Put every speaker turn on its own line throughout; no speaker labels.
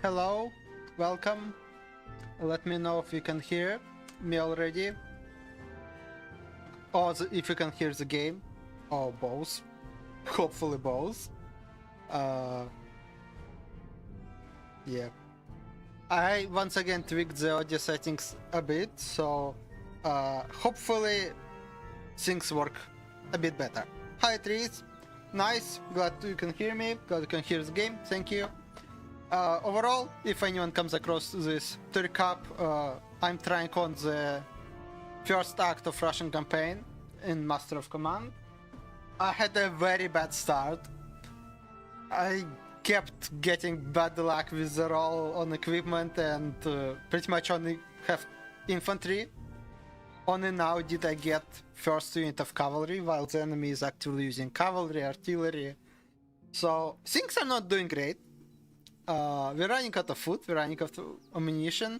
Hello, welcome. Let me know if you can hear me already, or if you can hear the game, or both. Hopefully both. Uh, yeah. I once again tweaked the audio settings a bit, so hopefully things work a bit better. Hi Trees, nice, glad you can hear me, glad you can hear the game, thank you. Overall, if anyone comes across this to recap, I'm trying on the first act of Russian campaign in Master of Command. I had a very bad start. I kept getting bad luck with the roll on equipment and pretty much only have infantry. Only now did I get first unit of cavalry while the enemy is actively using cavalry, artillery. So things are not doing great. We're running out of food, we're running out of ammunition.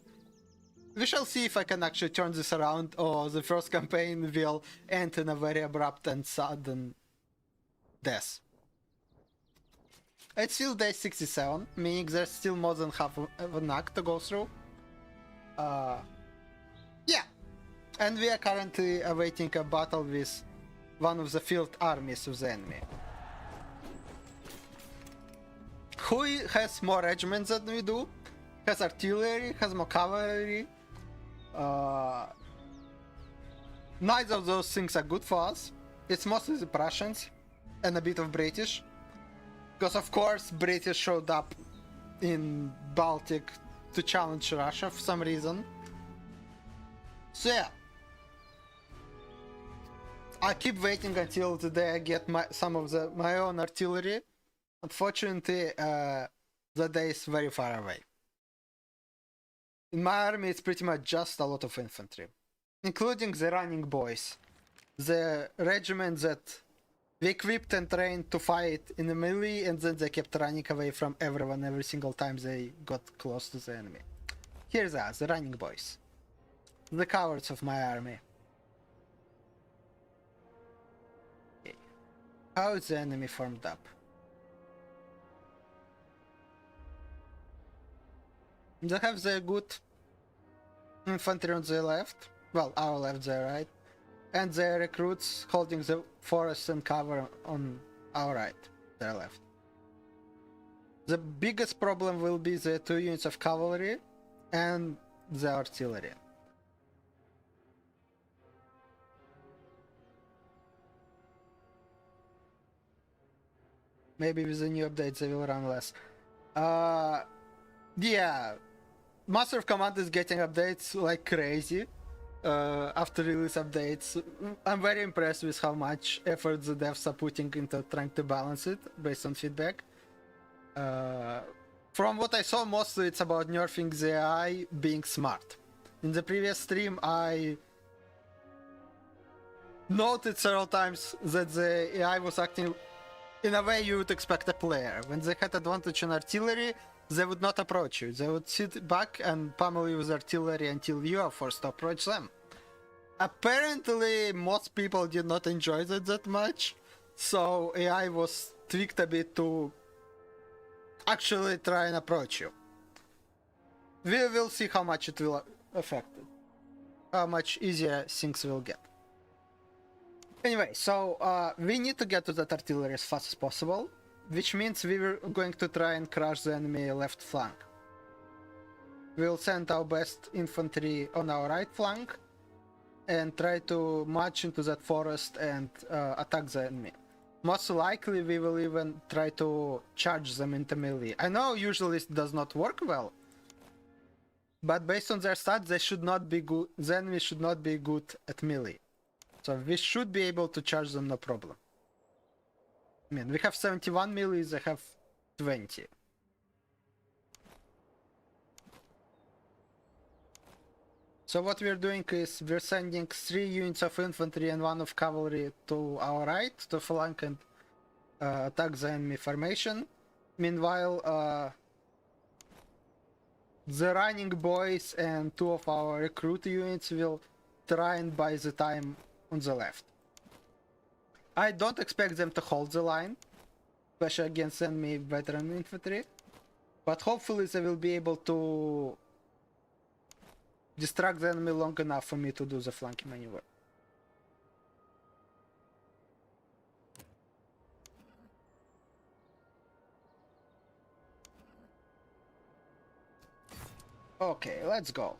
We shall see if I can actually turn this around, or the first campaign will end in a very abrupt and sudden death. It's still day 67, meaning there's still more than half of an act to go through. Yeah, and we are currently awaiting a battle with one of the field armies of the enemy. Who has more regiments than we do? Has artillery, has more cavalry. Neither of those things are good for us. It's mostly the Prussians and a bit of British. Because of course British showed up in Baltic to challenge Russia for some reason. So yeah. I keep waiting until the day I get some of my own artillery. Unfortunately, the day is very far away. In my army, it's pretty much just a lot of infantry, including the running boys, the regiment that we equipped and trained to fight in the melee, and then they kept running away from everyone every single time they got close to the enemy. Here's us, the running boys, the cowards of my army. Okay. How is the enemy formed up? They have the good infantry on the left, well, our left, their right, and the recruits holding the forest and cover on our right, their left. The biggest problem will be the 2 units of cavalry and the artillery. Maybe with the new updates they will run less. Yeah. Master of Command is getting updates like crazy after release updates. I'm very impressed with how much effort the devs are putting into trying to balance it based on feedback. From what I saw, mostly it's about nerfing the AI being smart. In the previous stream, I noted several times that the AI was acting in a way you would expect a player. When they had advantage on artillery, they would not approach you. They would sit back and pummel you with artillery until you are forced to approach them. Apparently, most people did not enjoy that much, so AI was tweaked a bit to actually try and approach you. We will see how much it will affect it, how much easier things will get. Anyway, so we need to get to that artillery as fast as possible, which means we were going to try and crush the enemy left flank. We'll send our best infantry on our right flank and try to march into that forest and attack the enemy. Most likely we will even try to charge them into melee. I know usually it does not work well, but based on their stats, they should not be good. The enemy should not be good at melee. So we should be able to charge them no problem. I mean, we have 71 melee, they have 20. So what we're doing is we're sending 3 units of infantry and 1 of cavalry to our right to flank and attack the enemy formation. Meanwhile, the running boys and 2 of our recruit units will try and buy the time on the left. I don't expect them to hold the line, especially against enemy veteran infantry. But hopefully they will be able to distract the enemy long enough for me to do the flanking maneuver. Okay, let's go.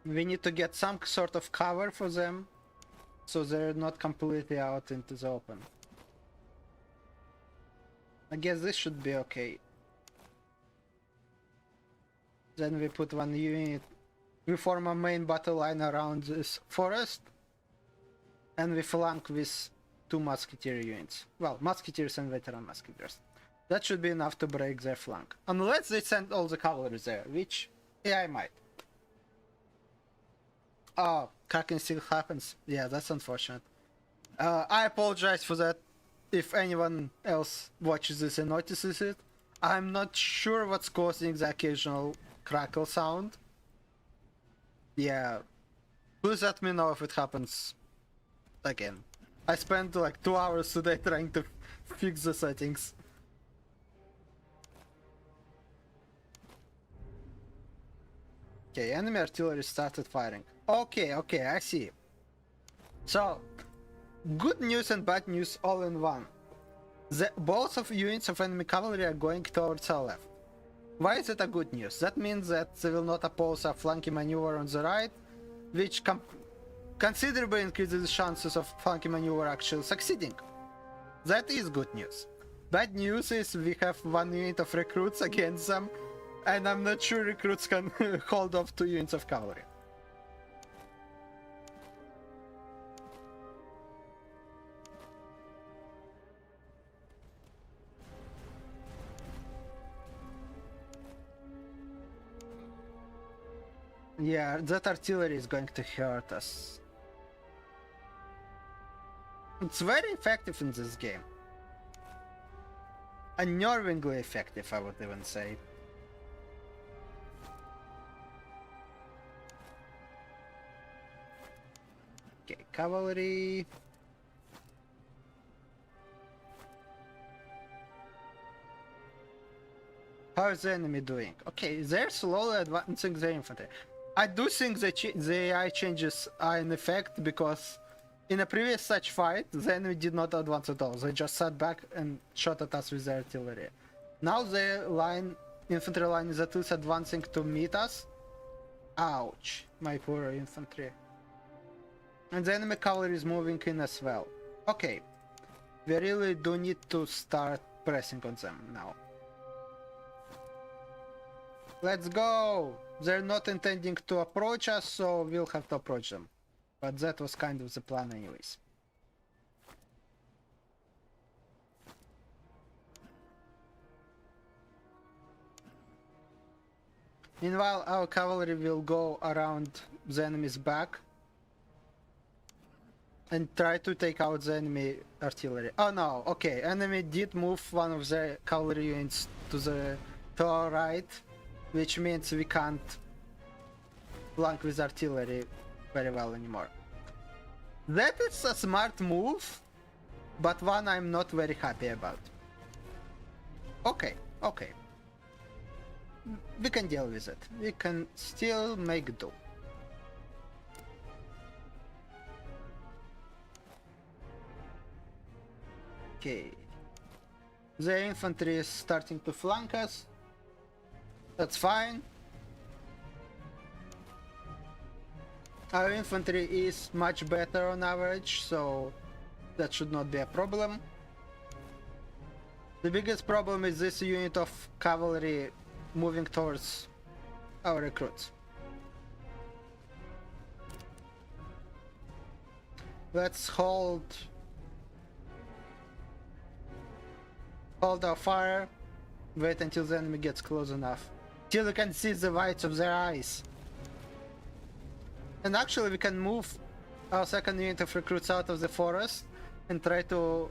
We need to get some sort of cover for them, so they're not completely out into the open. I guess this should be okay. Then we put one unit. We form a main battle line around this forest, and we flank with 2 musketeer units. Well, musketeers and veteran musketeers. That should be enough to break their flank. Unless they send all the cavalry there, which, yeah, I might. Oh, cracking still happens. Yeah, that's unfortunate. I apologize for that if anyone else watches this and notices it. I'm not sure what's causing the occasional crackle sound. Yeah, please let me know if it happens again. I spent like 2 hours today trying to fix the settings. Okay, enemy artillery started firing. Okay, I see. So, good news and bad news all in one. Both of units of enemy cavalry are going towards our left. Why is it a good news? That means that they will not oppose a flanking maneuver on the right, which considerably increases the chances of flanking maneuver actually succeeding. That is good news. Bad news is we have 1 unit of recruits against them, and I'm not sure recruits can hold off 2 units of cavalry. Yeah, that artillery is going to hurt us. It's very effective in this game. Unnervingly effective, I would even say. Okay, cavalry. How is the enemy doing? Okay, they're slowly advancing their infantry. I do think the AI changes are in effect because in a previous such fight, the enemy did not advance at all. They just sat back and shot at us with their artillery. Now the infantry line is at least advancing to meet us. Ouch, my poor infantry. And the enemy cavalry is moving in as well. Okay, we really do need to start pressing on them now. Let's go! They're not intending to approach us, so we'll have to approach them. But that was kind of the plan anyways. Meanwhile, our cavalry will go around the enemy's back and try to take out the enemy artillery. Oh no, okay, enemy did move one of the cavalry units to our right, which means we can't flank with artillery very well anymore. That is a smart move, but one I'm not very happy about. Okay. We can deal with it. We can still make do. Okay. The infantry is starting to flank us. That's fine. Our infantry is much better on average, so that should not be a problem. The biggest problem is this unit of cavalry moving towards our recruits. Let's hold our fire, wait until the enemy gets close enough, till you can see the whites of their eyes. And actually we can move our second unit of recruits out of the forest and try to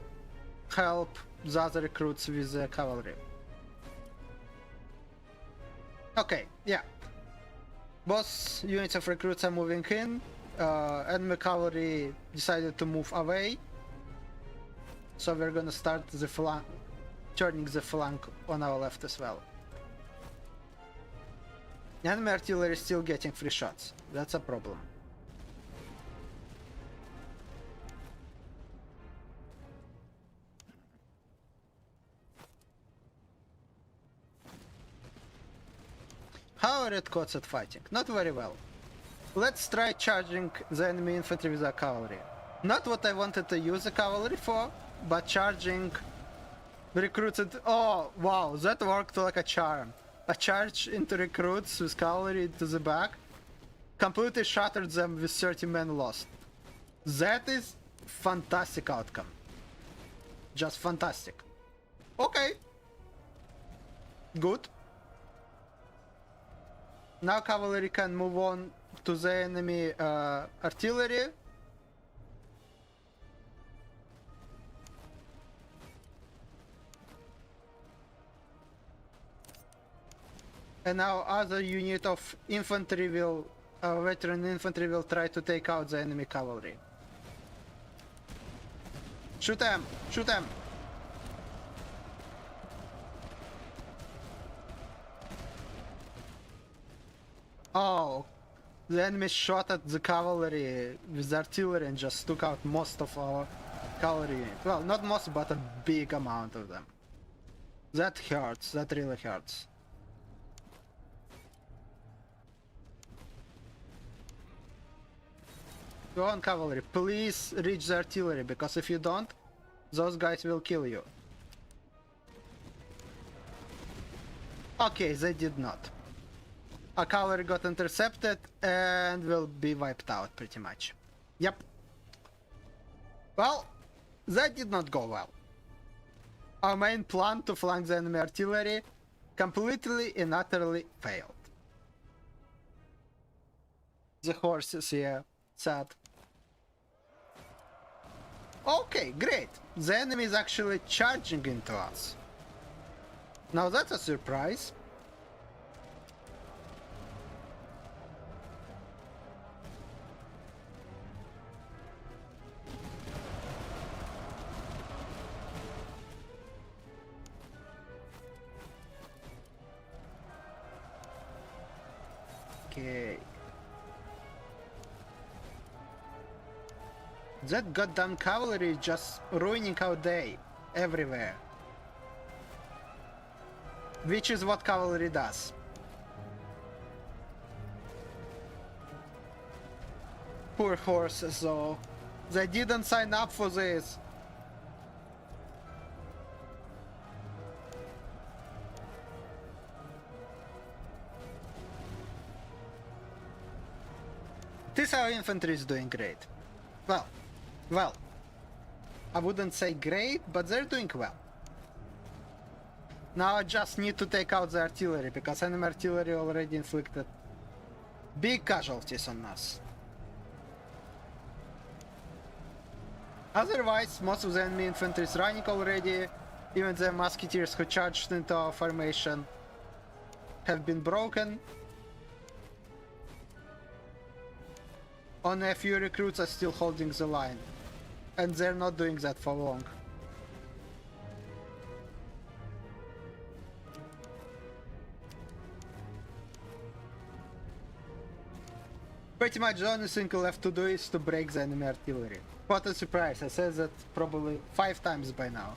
help the other recruits with the cavalry. Okay, yeah. Both units of recruits are moving in. Enemy cavalry decided to move away. So we're gonna start the flank, turning the flank on our left as well. Enemy artillery is still getting free shots. That's a problem. How are redcoats at fighting? Not very well. Let's try charging the enemy infantry with our cavalry. Not what I wanted to use the cavalry for, but charging recruited. Oh wow, that worked like a charm. A charge into recruits with cavalry to the back completely shattered them with 30 men lost. That is fantastic outcome. Just fantastic. Okay. Good. Now cavalry can move on to the enemy artillery. And now other unit of infantry will, veteran infantry will try to take out the enemy cavalry. Shoot them! Shoot them! Oh, the enemy shot at the cavalry with artillery and just took out most of our cavalry unit. Well, not most, but a big amount of them. That hurts, that really hurts. Go on, cavalry, please reach the artillery, because if you don't, those guys will kill you. Okay, they did not. Our cavalry got intercepted and will be wiped out pretty much. Yep. Well, that did not go well. Our main plan to flank the enemy artillery completely and utterly failed. The horses here, sad. Okay, great. The enemy is actually charging into us. Now that's a surprise. Okay. That goddamn cavalry is just ruining our day everywhere. Which is what cavalry does. Poor horses though. They didn't sign up for this. This our infantry is doing great. Well, I wouldn't say great, but they're doing well. Now I just need to take out the artillery, because enemy artillery already inflicted big casualties on us. Otherwise, most of the enemy infantry is running already. Even the musketeers who charged into our formation have been broken. Only a few recruits are still holding the line, and they're not doing that for long. Pretty much the only thing left to do is to break the enemy artillery. What a surprise, I said that probably 5 times by now.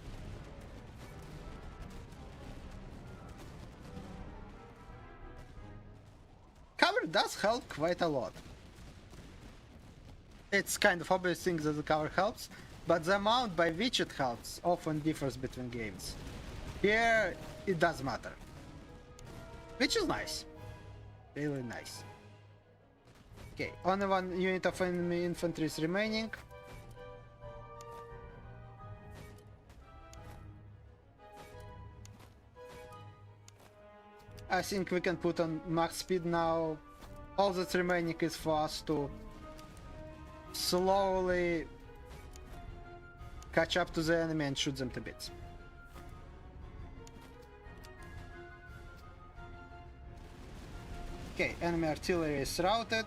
Cover does help quite a lot. It's kind of obvious thing that the cover helps, but the amount by which it helps often differs between games. Here, it does matter. Which is nice. Really nice. Okay, only one unit of enemy infantry is remaining. I think we can put on max speed now. All that's remaining is for us to slowly catch up to the enemy and shoot them to bits. Okay, enemy artillery is routed.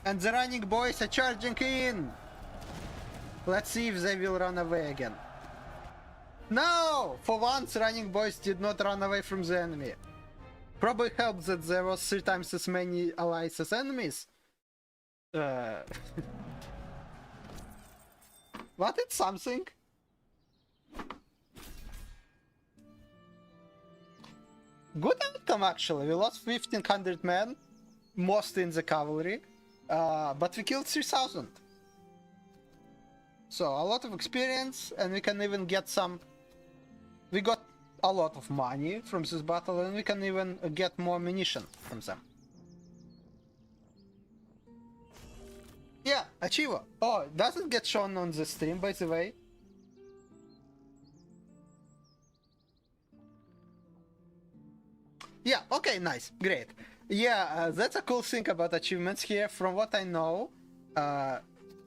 And the running boys are charging in! Let's see if they will run away again. No! For once, running boys did not run away from the enemy. Probably helped that there was 3 times as many allies as enemies. What? It's something? Good outcome, actually. We lost 1,500 men, mostly in the cavalry, but we killed 3,000. So, a lot of experience, and we can even get some... We got a lot of money from this battle, and we can even get more ammunition from them. Yeah, Achiever. Oh, it doesn't get shown on the stream, by the way. Yeah, okay, nice, great. Yeah, that's a cool thing about achievements here. From what I know,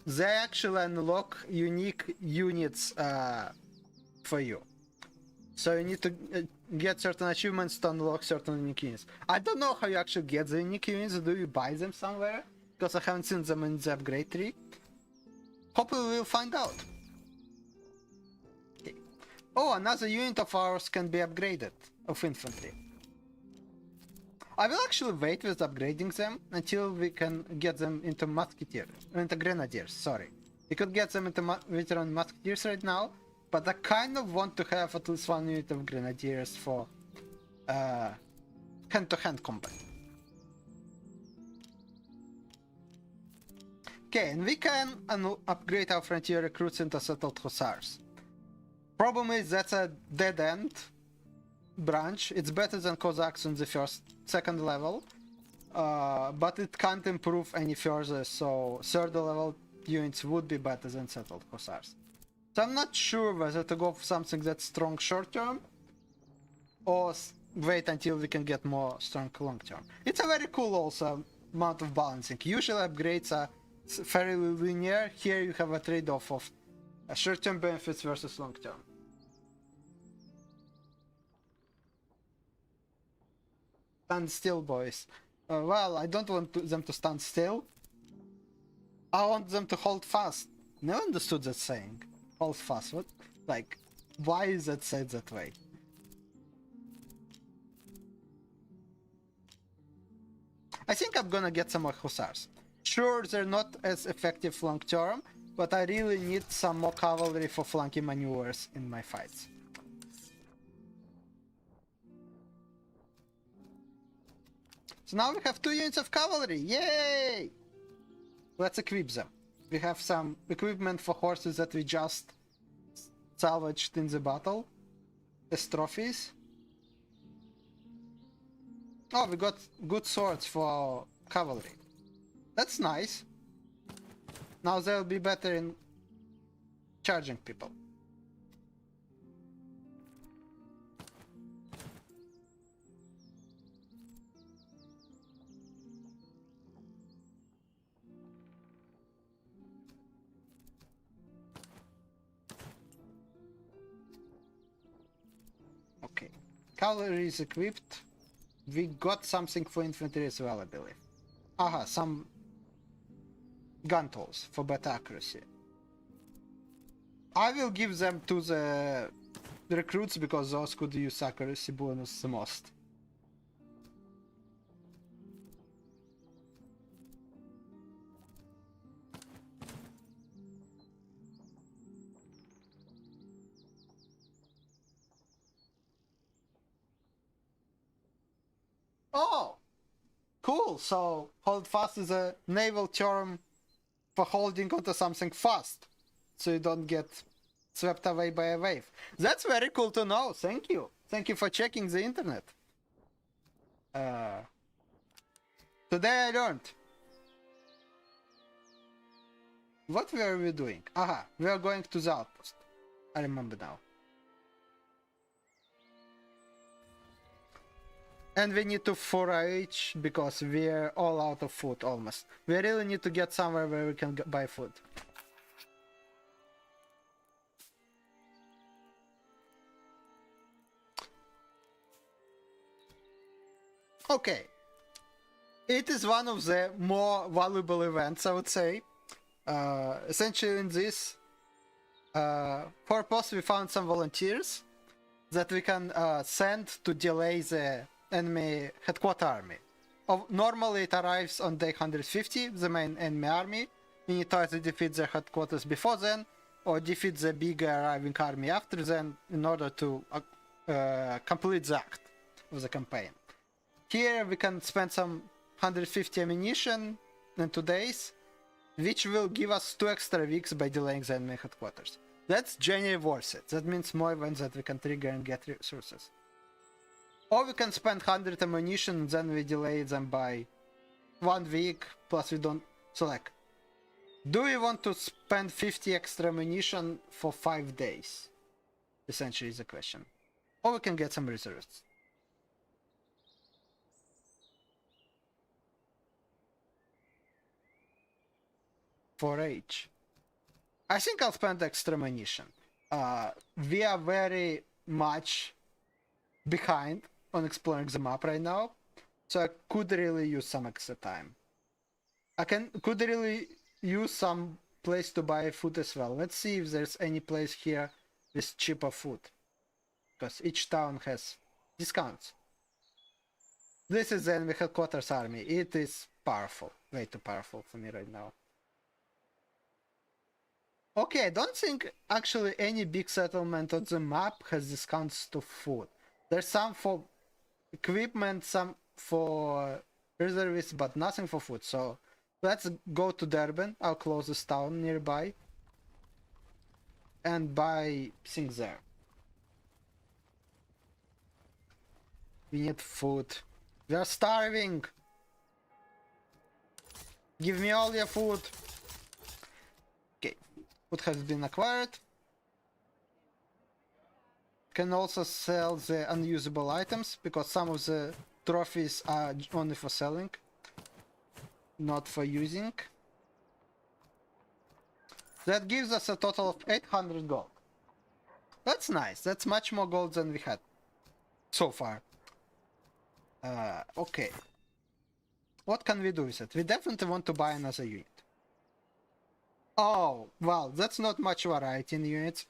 they actually unlock unique units for you. So you need to get certain achievements to unlock certain unique units. I don't know how you actually get the unique units. Do you buy them somewhere? Because I haven't seen them in the upgrade tree. Hopefully we'll find out. Okay. Oh, another unit of ours can be upgraded, of infantry. I will actually wait with upgrading them until we can get them into grenadiers, sorry. We could get them into veteran musketeers right now, but I kind of want to have at least 1 unit of grenadiers for hand-to-hand combat. Okay, and we can upgrade our frontier recruits into settled hussars. Problem is that's a dead-end branch. It's better than Cossacks on the second level, but it can't improve any further, so 3rd level units would be better than settled hussars. So I'm not sure whether to go for something that's strong short term or wait until we can get more strong long term. It's a very cool also amount of balancing. Usually upgrades are fairly linear. Here you have a trade-off of short term benefits versus long term. Stand still, boys. Well, I don't want them to stand still. I want them to hold fast. Never understood that saying. Hold fast. What? Like, why is that said that way? I think I'm gonna get some more hussars. Sure, they're not as effective long term, but I really need some more cavalry for flanking maneuvers in my fights. So now we have 2 units of cavalry, yay! Let's equip them. We have some equipment for horses that we just salvaged in the battle as trophies. Oh, we got good swords for our cavalry. That's nice. Now they'll be better in charging people. Okay, cavalry is equipped. We got something for infantry as well, I believe. Aha, some gun tools for better accuracy. I will give them to the recruits because those could use accuracy bonus the most. Oh! Cool, so hold fast is a naval term for holding onto something fast, so you don't get swept away by a wave. That's very cool to know, thank you. Thank you for checking the internet. Today I learned. What were we doing? Aha, we are going to the outpost. I remember now. And we need to forage because we're all out of food almost. We really need to get somewhere where we can buy food. Okay. It is one of the more valuable events, I would say. Essentially, in this purpose, we found some volunteers that we can send to delay the enemy headquarter army. Normally, it arrives on day 150, the main enemy army. We need to either defeat their headquarters before then, or defeat the bigger arriving army after then, in order to complete the act of the campaign. Here we can spend some 150 ammunition in 2 days, which will give us 2 extra weeks by delaying the enemy headquarters. That's genuinely worth it. That means more events that we can trigger and get resources. Or we can spend 100 ammunition and then we delay them by 1 week, plus we don't... So like, do we want to spend 50 extra ammunition for 5 days? Essentially is the question. Or we can get some reserves. For age. I think I'll spend extra ammunition. We are very much behind on exploring the map right now, so I could really use some extra time. Could really use some place to buy food as well. Let's see if there's any place here with cheaper food, because each town has discounts. This is the enemy headquarters army. It is powerful, way too powerful for me right now. Okay, I don't think actually any big settlement on the map has discounts to food. There's some for equipment, some for reservists, but nothing for food. So let's go to Durban, our closest town nearby, and buy things there. We need food. We are starving. Give me all your food. Okay, food has been acquired. Can also sell the unusable items, because some of the trophies are only for selling, not for using. That gives us a total of 800 gold. That's nice. That's much more gold than we had so far. Okay. What can we do with it? We definitely want to buy another unit. Oh, well, that's not much variety in units.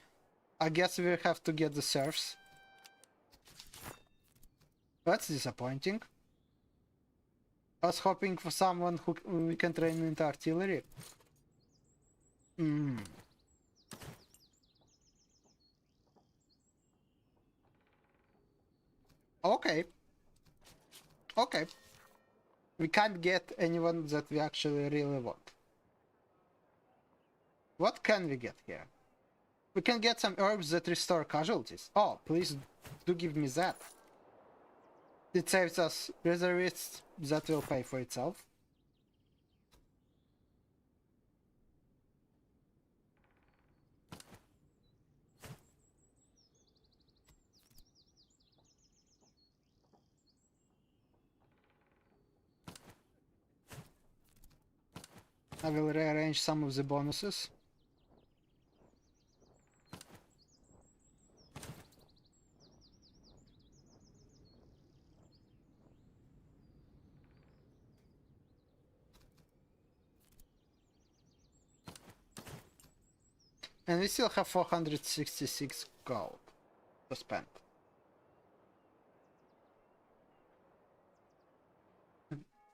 I guess we'll have to get the serfs. That's disappointing. I was hoping for someone who we can train into artillery. Okay. Okay. We can't get anyone that we actually really want. What can we get here? We can get some herbs that restore casualties. Oh, please do give me that. It saves us reservists. That will pay for itself. I will rearrange some of the bonuses. And we still have 466 gold to spend.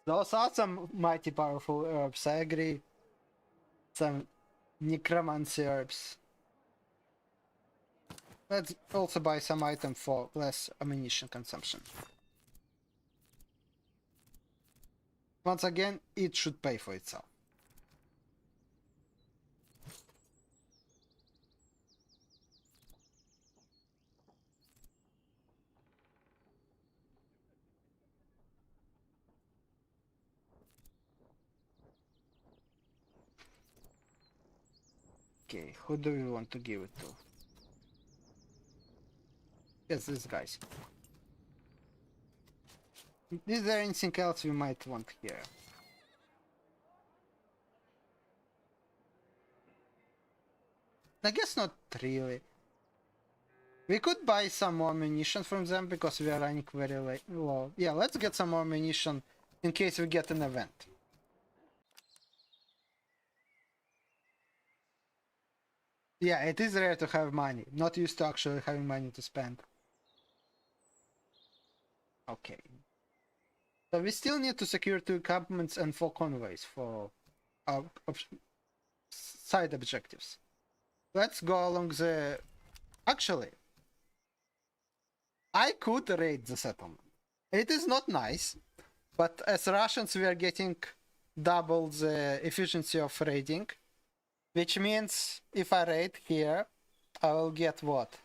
Those are some mighty powerful herbs, I agree. Some necromancy herbs. Let's also buy some item for less ammunition consumption. Once again, it should pay for itself. Okay, who do we want to give it to? Yes, these guys. Is there anything else we might want here? I guess not really. We could buy some more ammunition from them because we are running very low. Yeah, let's get some more ammunition in case we get an event. Yeah, it is rare to have money. Not used to actually having money to spend. Okay. So we still need to secure 2 encampments and 4 convoys for our side objectives. Let's go along the... Actually, I could raid the settlement. It is not nice, but as Russians we are getting double the efficiency of raiding, which means if I raid here, I will get what?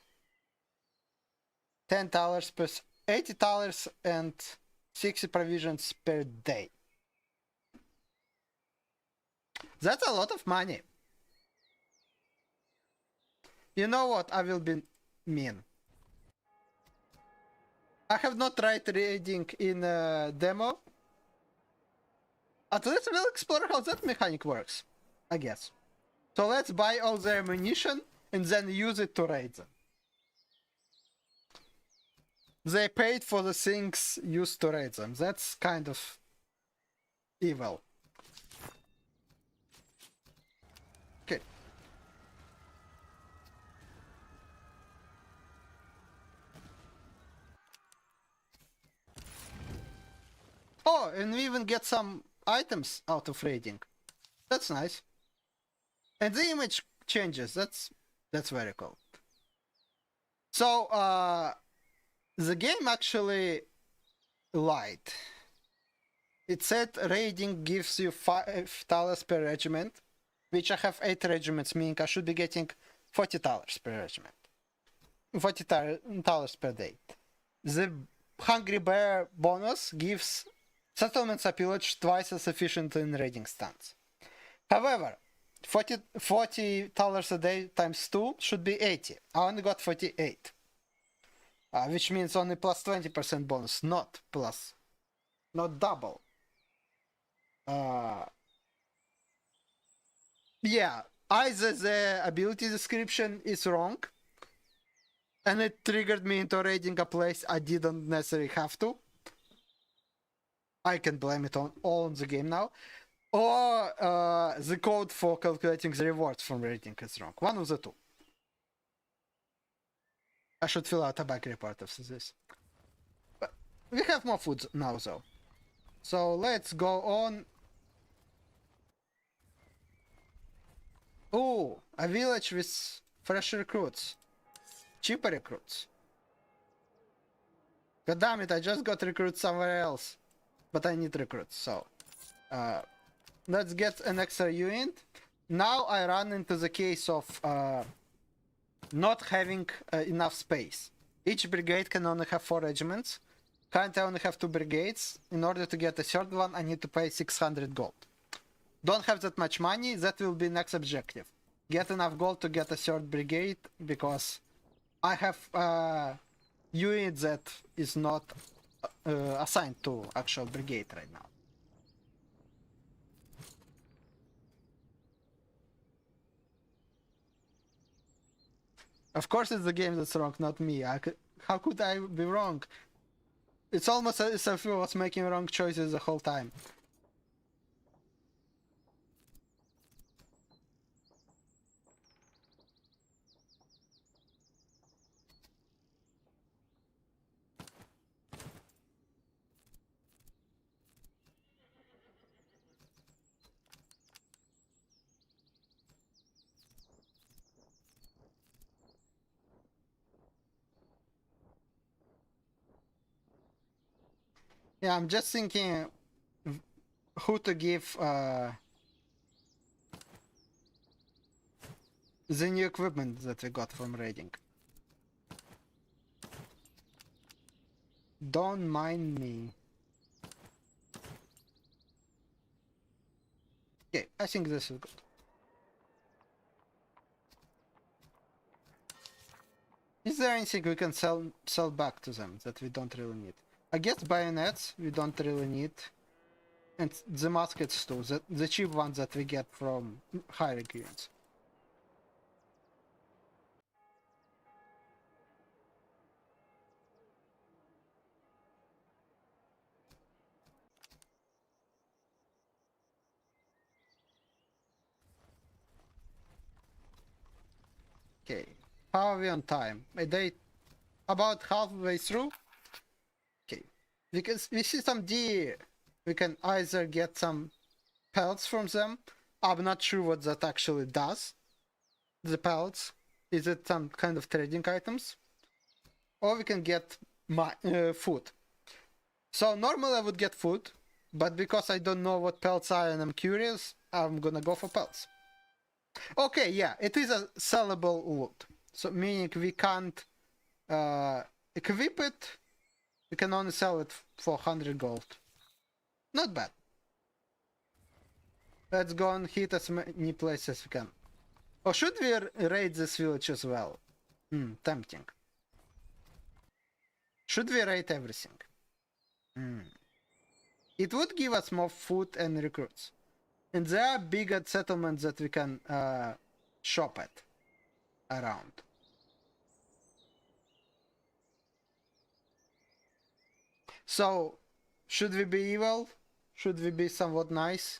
$10 per... $80 and 60 provisions per day. That's a lot of money. You know what? I will be mean. I have not tried raiding in a demo. At least we'll explore how that mechanic works, I guess. So let's buy all the ammunition and then use it to raid them. They paid for the things used to raid them. That's kind of evil. Okay. Oh, and we even get some items out of raiding. That's nice. And the image changes. That's very cool. So, the game actually lied. It said raiding gives you $5 per regiment, which I have 8 regiments, meaning I should be getting $40 per regiment. $40 per day. The Hungry Bear bonus gives settlements or pillage twice as efficient in raiding stunts. However, $40 a day times 2 should be 80. I only got 48. Which means only plus 20% bonus, not double. Yeah, either the ability description is wrong, and it triggered me into raiding a place I didn't necessarily have to. I can blame it all on the game now. Or the code for calculating the rewards from raiding is wrong. One of the two. I should fill out a bug report after this. But we have more food now though. So let's go on. Oh, a village with fresh recruits. Cheaper recruits. God damn it, I just got recruits somewhere else. But I need recruits, so... let's get an extra unit. Now I run into the case of not having enough space. Each brigade can only have 4 regiments. Currently I only have 2 brigades. In order to get a third one, I need to pay 600 gold. Don't have that much money, that will be next objective. Get enough gold to get a third brigade, because I have a unit that is not assigned to actual brigade right now. Of course it's the game that's wrong, not me. How could I be wrong? It's almost as if I was making wrong choices the whole time. Yeah, I'm just thinking who to give the new equipment that we got from raiding. Don't mind me. Okay, I think this is good. Is there anything we can sell back to them that we don't really need? I guess bayonets we don't really need. And the muskets too, the cheap ones that we get from hiring units. How are we on time? A day about halfway through? Okay. Because we see some deer. We can either get some pelts from them. I'm not sure what that actually does. The pelts. Is it some kind of trading items? Or we can get food. So normally I would get food, but because I don't know what pelts are and I'm curious, I'm gonna go for pelts. Okay, yeah, it is a sellable loot. So meaning we can't equip it, we can only sell it for 100 gold. Not bad. Let's go and hit as many places as we can. Or should we raid this village as well? Tempting. Should we raid everything? It would give us more food and recruits. And there are bigger settlements that we can shop at around. So, should we be evil? Should we be somewhat nice?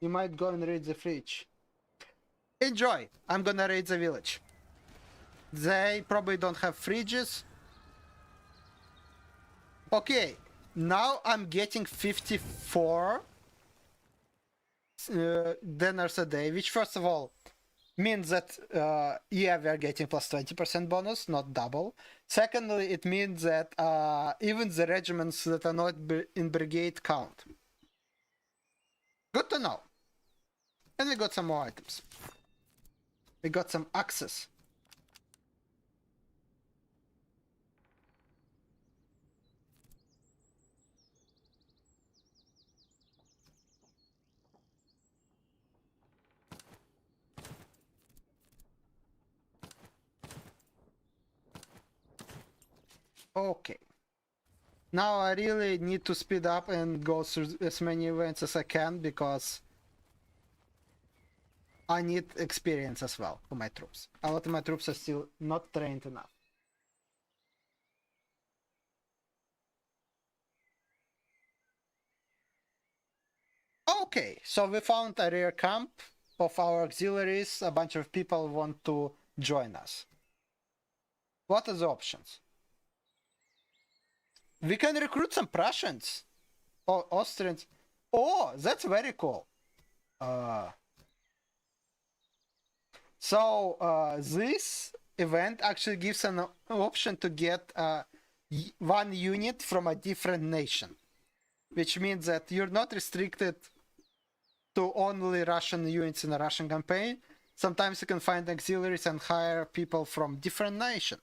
You might go and raid the fridge. Enjoy! I'm gonna raid the village. They probably don't have fridges. Okay, now I'm getting 54 dinners a day, which first of all means that yeah, we are getting plus 20% bonus, not double. Secondly, it means that even the regiments that are not in brigade count. Good to know. And we got some more items. We got some axes. Okay. Now I really need to speed up and go through as many events as I can because I need experience as well for my troops. A lot of my troops are still not trained enough. Okay, so we found a rear camp of our auxiliaries. A bunch of people want to join us. What are the options? We can recruit some Prussians or Austrians. Oh, that's very cool. This event actually gives an option to get one unit from a different nation, which means that you're not restricted to only Russian units in a Russian campaign. Sometimes you can find auxiliaries and hire people from different nations.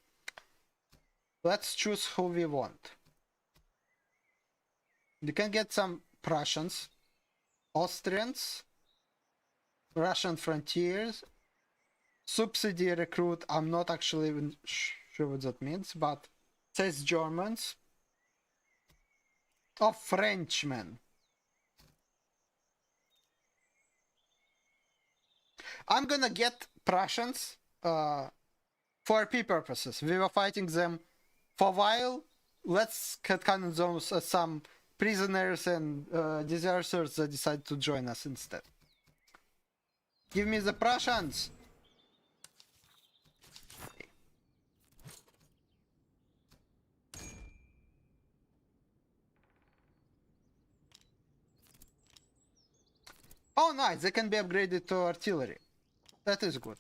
Let's choose who we want. You can get some Prussians, Austrians, Russian frontiers, subsidy recruit. I'm not actually even sure what that means, but it says Germans. Oh, Frenchmen. I'm gonna get Prussians for RP purposes. We were fighting them for a while. Let's count those as some prisoners and deserters that decide to join us instead. Give me the Prussians! Oh nice, they can be upgraded to artillery. That is good.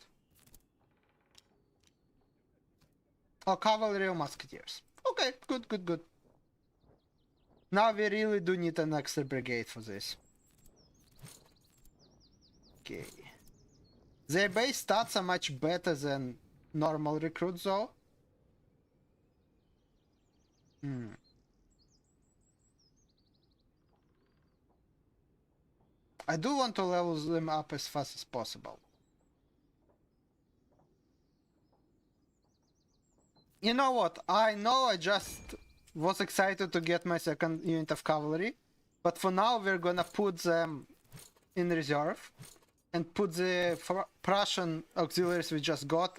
Oh, cavalry or musketeers. Okay, good, good, good. Now we really do need an extra brigade for this. Okay. Their base stats are much better than normal recruits though. I do want to level them up as fast as possible. You know what? I know I just was excited to get my second unit of cavalry, but for now we're gonna put them in reserve and put the Prussian auxiliaries we just got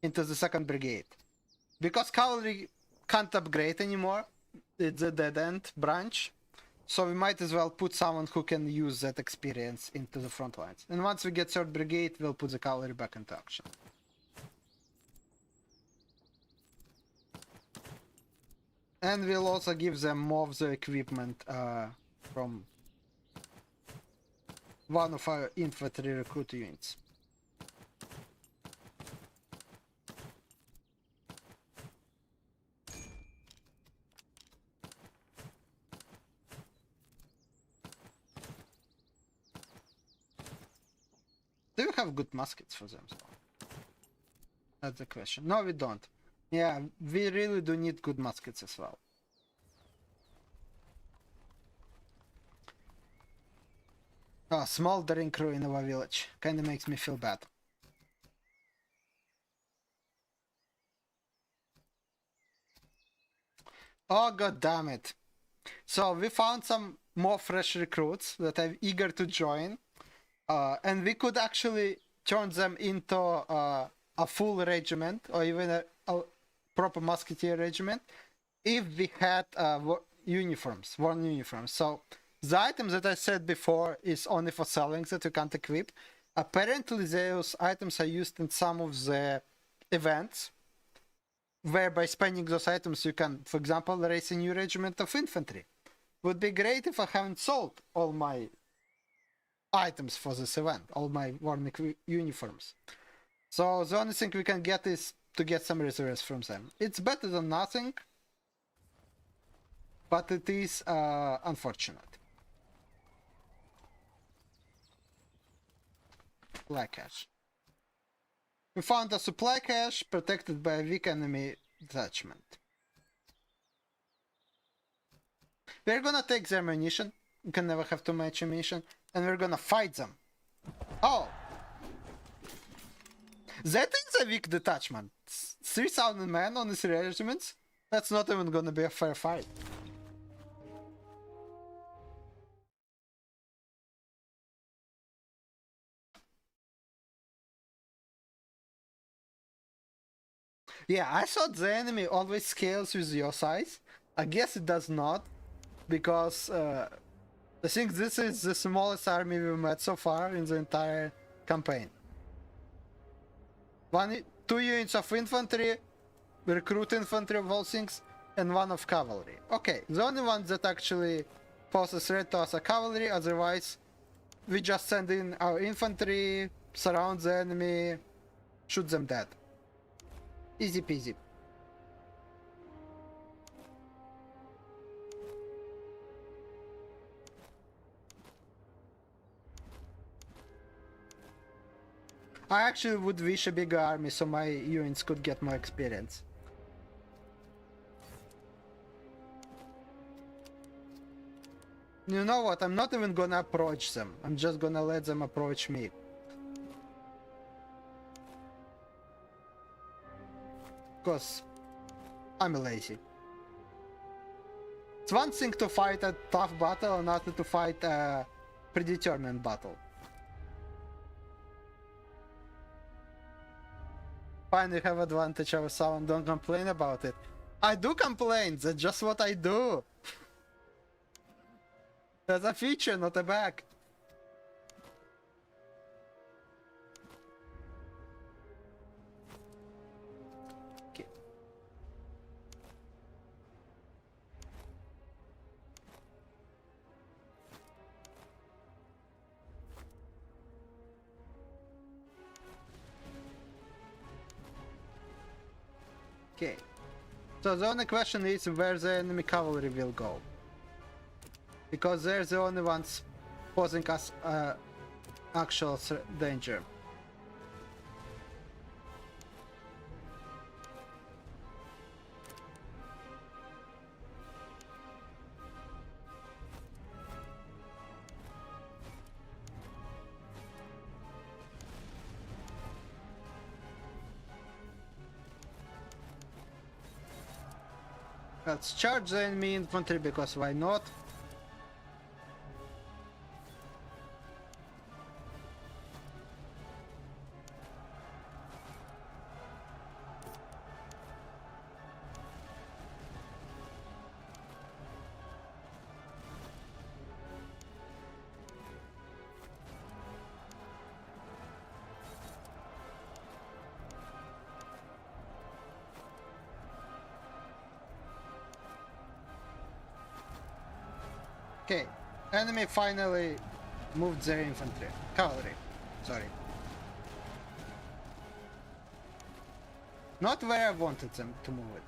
into the second brigade. Because cavalry can't upgrade anymore, it's a dead end branch. So we might as well put someone who can use that experience into the front lines. And once we get 3rd Brigade, we'll put the cavalry back into action. And we'll also give them more of the equipment from one of our infantry recruit units. Do you have good muskets for them? That's the question. No, we don't. Yeah, we really do need good muskets as well. Oh, smoldering crew in our village. Kinda makes me feel bad. Oh, god damn it. So we found some more fresh recruits that are eager to join. And we could actually turn them into a full regiment or even a proper musketeer regiment if we had worn uniforms. So the items that I said before is only for selling that you can't equip. Apparently those items are used in some of the events where by spending those items you can, for example, raise a new regiment of infantry. Would be great if I haven't sold all my items for this event, all my worn uniforms. So the only thing we can get is to get some reserves from them. It's better than nothing, but it is unfortunate. Supply cache. We found a supply cache protected by a weak enemy detachment. We're gonna take their ammunition. We can never have too much ammunition. And we're gonna fight them. Oh! That is a weak detachment. 3,000 men on 3 regiments? That's not even gonna be a fair fight. Yeah, I thought the enemy always scales with your size. I guess it does not, because I think this is the smallest army we've met so far in the entire campaign. 2 units of infantry, recruit infantry of all things, and 1 of cavalry. Okay, the only ones that actually pose a threat to us are cavalry, otherwise we just send in our infantry, surround the enemy, shoot them dead. Easy peasy. I actually would wish a bigger army so my units could get more experience. You know what, I'm not even gonna approach them. I'm just gonna let them approach me. Because I'm lazy. It's one thing to fight a tough battle, another to fight a predetermined battle. Fine, you have advantage over someone, don't complain about it. I do complain, that's just what I do. That's a feature, not a bug. Okay. Okay. So the only question is where the enemy cavalry will go. Because they're the only ones posing us actual danger. Let's charge the enemy infantry, because why not? Okay, enemy finally moved their infantry. Cavalry, sorry. Not where I wanted them to move it.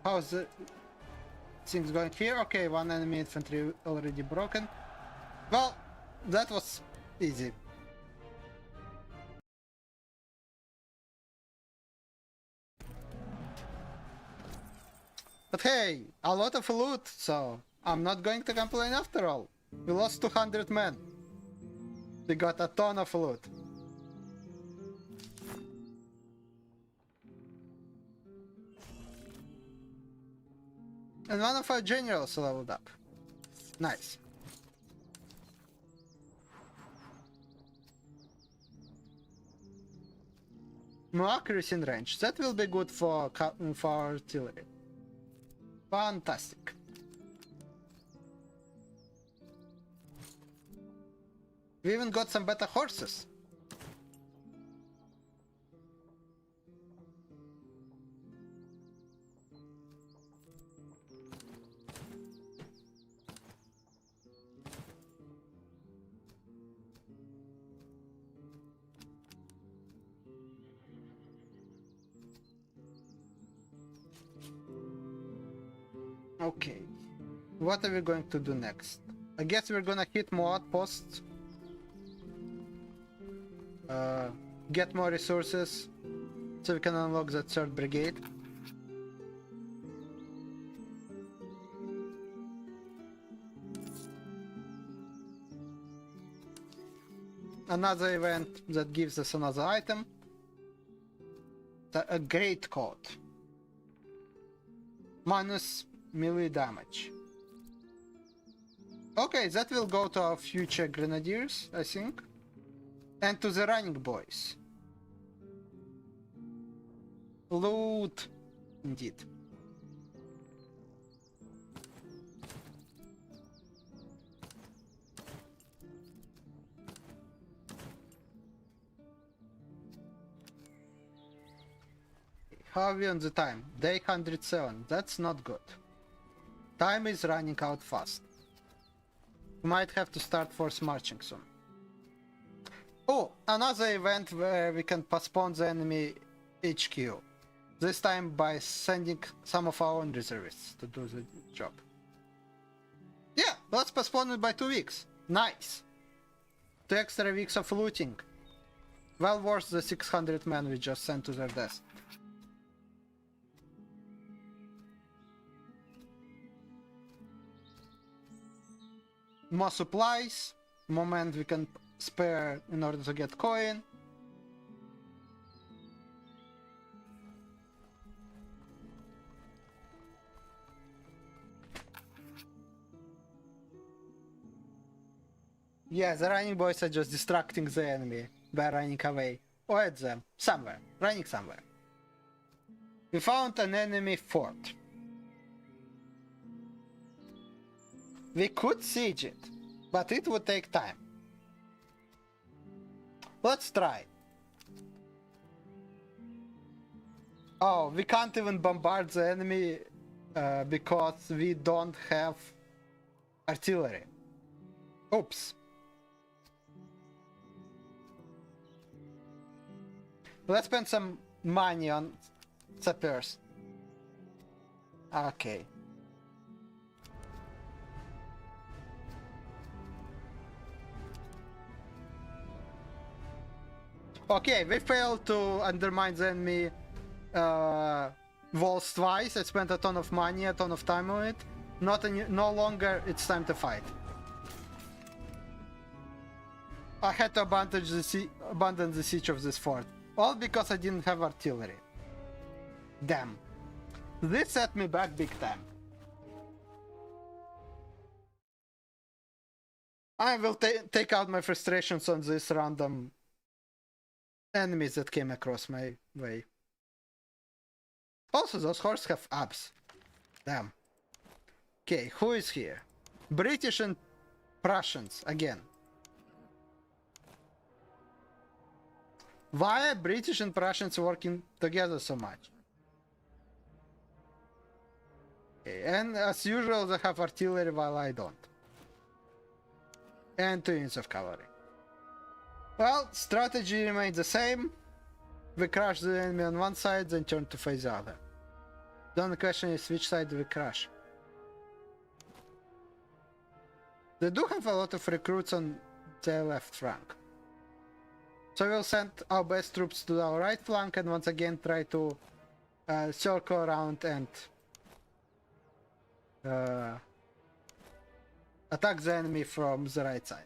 How's the things going here? Okay, one enemy infantry already broken. Well, that was easy. But hey, a lot of loot, so I'm not going to complain after all. We lost 200 men. We got a ton of loot. And one of our generals leveled up. Nice. More accuracy in range. That will be good for artillery. Fantastic. We even got some better horses. Okay, what are we going to do next? I guess we're gonna hit more outposts. Get more resources so we can unlock that third brigade. Another event that gives us another item. A great coat. Minus melee damage. Okay, that will go to our future grenadiers, I think. And to the running boys. Loot. Indeed. How are we on the time? Day 107. That's not good. Time is running out fast. We might have to start force marching soon. Oh, another event where we can postpone the enemy HQ. This time by sending some of our own reservists to do the job. Yeah, let's postpone it by 2 weeks. Nice. 2 extra weeks of looting. Well worth the 600 men we just sent to their death. More supplies, moment we can spare in order to get coin. Yeah, the running boys are just distracting the enemy by running away. Or at them. Somewhere. Running somewhere. We found an enemy fort. We could siege it, but it would take time. Let's try. Oh, we can't even bombard the enemy because we don't have artillery. Oops. Let's spend some money on sappers. Okay. Okay, we failed to undermine the enemy walls twice. I spent a ton of money, a ton of time on it. No longer it's time to fight. I had to abandon the siege of this fort. All because I didn't have artillery. Damn. This set me back big time. I will take out my frustrations on these random enemies that came across my way. Also, those horses have abs. Damn. Okay, who is here? British and Prussians again. Why are British and Prussians working together so much? Okay, and as usual, they have artillery while I don't. And 2 units of cavalry. Well, strategy remains the same. We crush the enemy on one side, then turn to face the other. The only question is which side do we crush? They do have a lot of recruits on their left flank. So we'll send our best troops to our right flank and once again try to circle around and attack the enemy from the right side.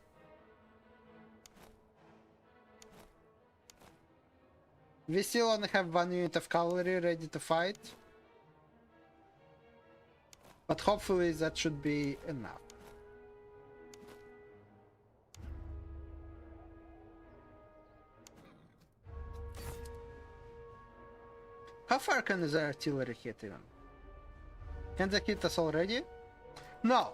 We still only have 1 unit of cavalry ready to fight. But hopefully that should be enough. How far can the artillery hit even? Can they hit us already? No!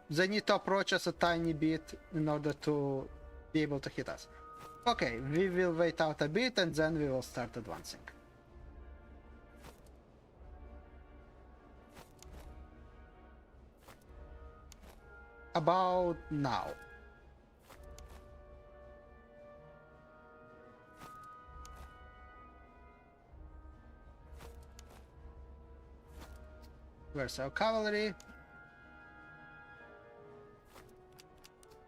They need to approach us a tiny bit in order to be able to hit us. Okay, we will wait out a bit and then we will start advancing. About now. Where's our cavalry?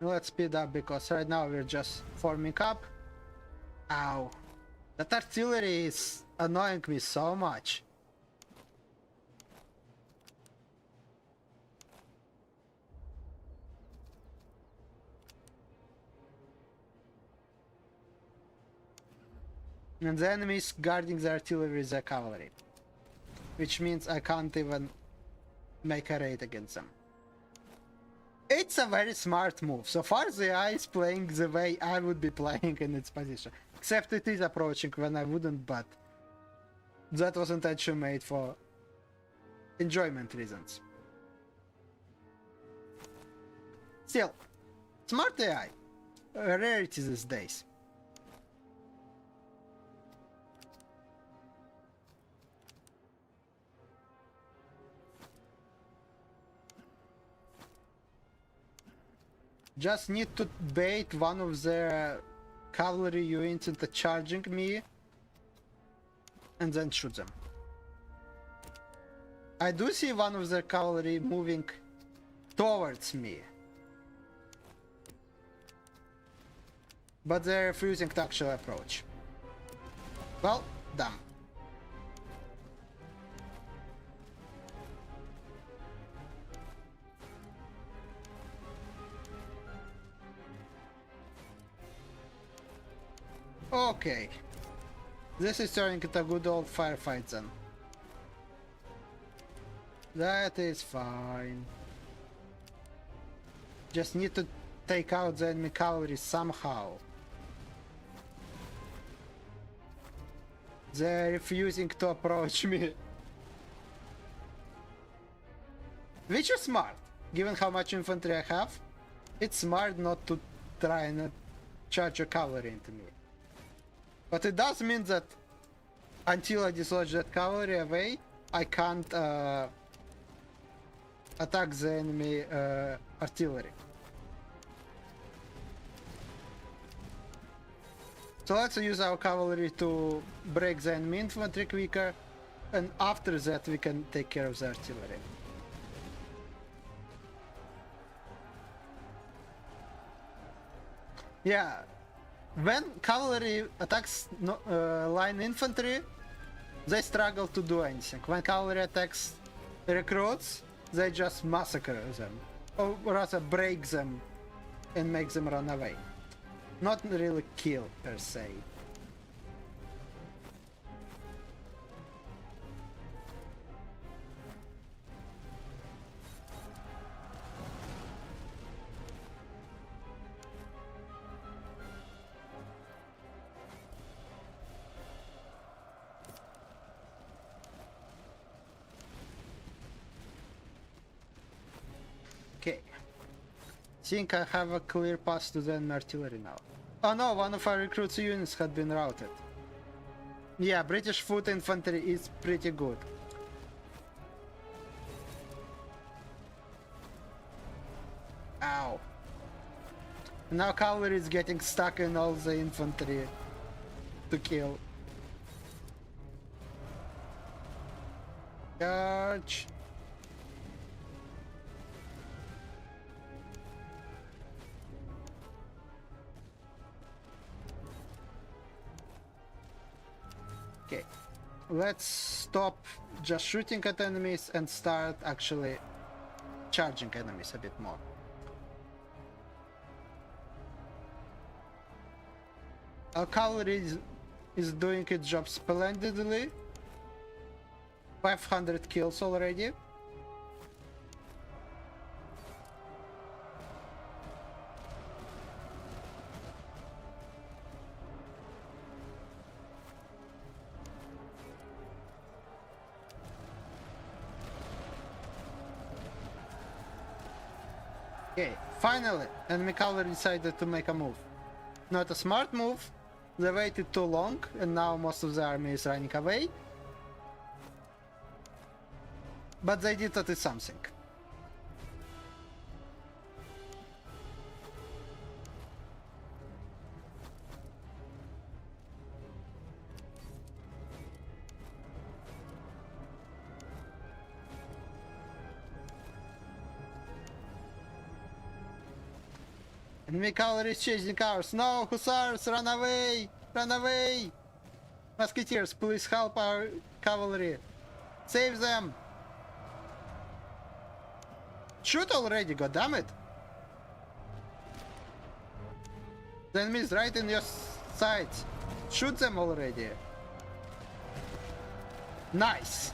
Let's speed up because right now we're just forming up. Ow. That artillery is annoying me so much. And the enemies guarding the artillery is the cavalry. Which means I can't even make a raid against them. It's a very smart move. So far the AI is playing the way I would be playing in its position. Except it is approaching when I wouldn't, but that wasn't actually made for enjoyment reasons. Still, smart AI. A rarity these days. Just need to bait one of their cavalry units into charging me and then shoot them. I do see one of their cavalry moving towards me, but they're refusing to actually approach. Well, damn. Okay. This is turning into a good old firefight then. That is fine. Just need to take out the enemy cavalry somehow. They're refusing to approach me. Which is smart. Given how much infantry I have, it's smart not to try and charge your cavalry into me. But it does mean that until I dislodge that cavalry away, I can't attack the enemy artillery. So let's use our cavalry to break the enemy infantry quicker, and after that we can take care of the artillery. Yeah. When cavalry attacks line infantry, they struggle to do anything. When cavalry attacks recruits, they just massacre them, or rather break them and make them run away. Not really kill per se. Okay. Think I have a clear path to the enemy artillery now. Oh no, one of our recruits' units had been routed. Yeah, British foot infantry is pretty good. Ow. Now cavalry is getting stuck in all the infantry to kill. Charge. Okay, let's stop just shooting at enemies and start actually charging enemies a bit more. Our cavalry is doing its job splendidly. 500 kills already. Okay, finally, enemy cavalry decided to make a move. Not a smart move. They waited too long, and now most of the army is running away. But they did at least something. Enemy cavalry is chasing ours. No, hussars, run away! Run away! Musketeers, please help our cavalry. Save them! Shoot already, goddammit! The enemy is right in your sights. Shoot them already. Nice!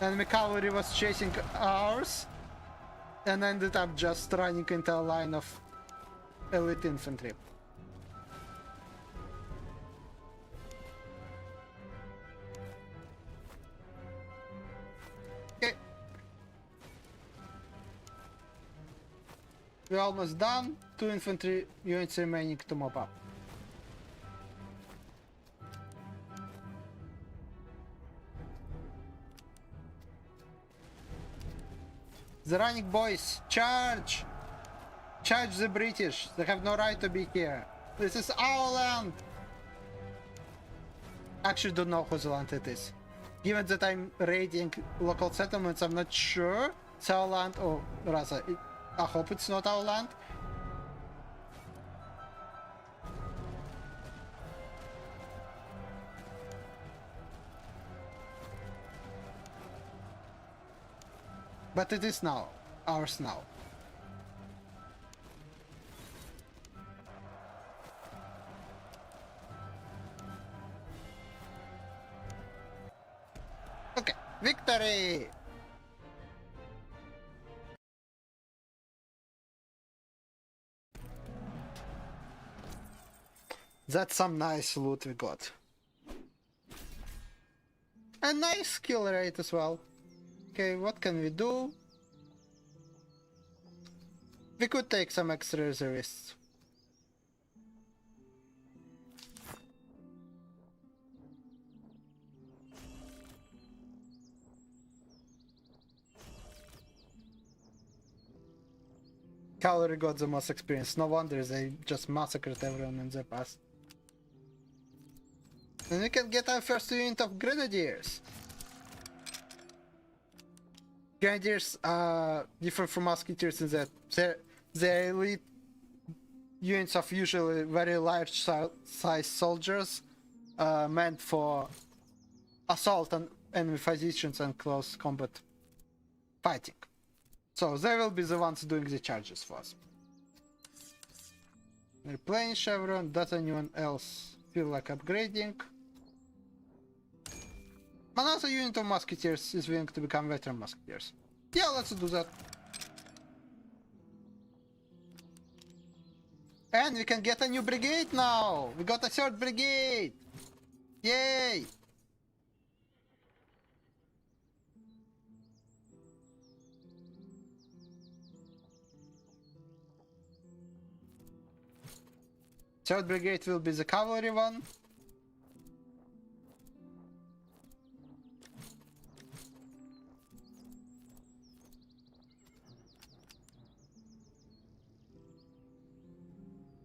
Enemy cavalry was chasing ours and ended up just running into a line of elite infantry. Okay. We're almost done. 2 infantry units remaining to mop up. The running boys, charge! Charge the British. They have no right to be here. This is our land. Actually, don't know whose land it is. Given that I'm raiding local settlements, I'm not sure it's our land, or rather, I hope it's not our land. But it is now, ours now. Okay, victory! That's some nice loot we got. A nice kill rate as well. Okay, what can we do? We could take some extra reservists. Cavalry got the most experience. No wonder they just massacred everyone in the past. And we can get our first unit of grenadiers. Grenadiers are different from musketeers in that they're elite units of usually very large size soldiers meant for assault on enemy positions and close combat fighting. So they will be the ones doing the charges for us. Replaying chevron. Does anyone else feel like upgrading? Another unit of musketeers is willing to become veteran musketeers. Yeah, let's do that. And we can get a new brigade now! We got a 3rd brigade! Yay! Third brigade will be the cavalry one.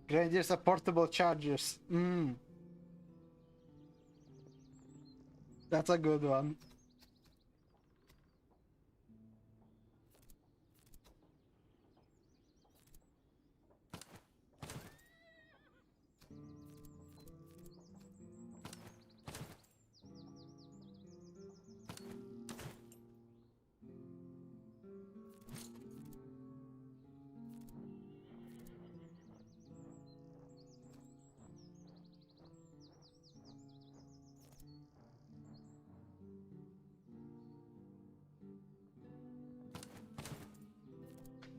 Grenadiers are portable chargers. That's a good one.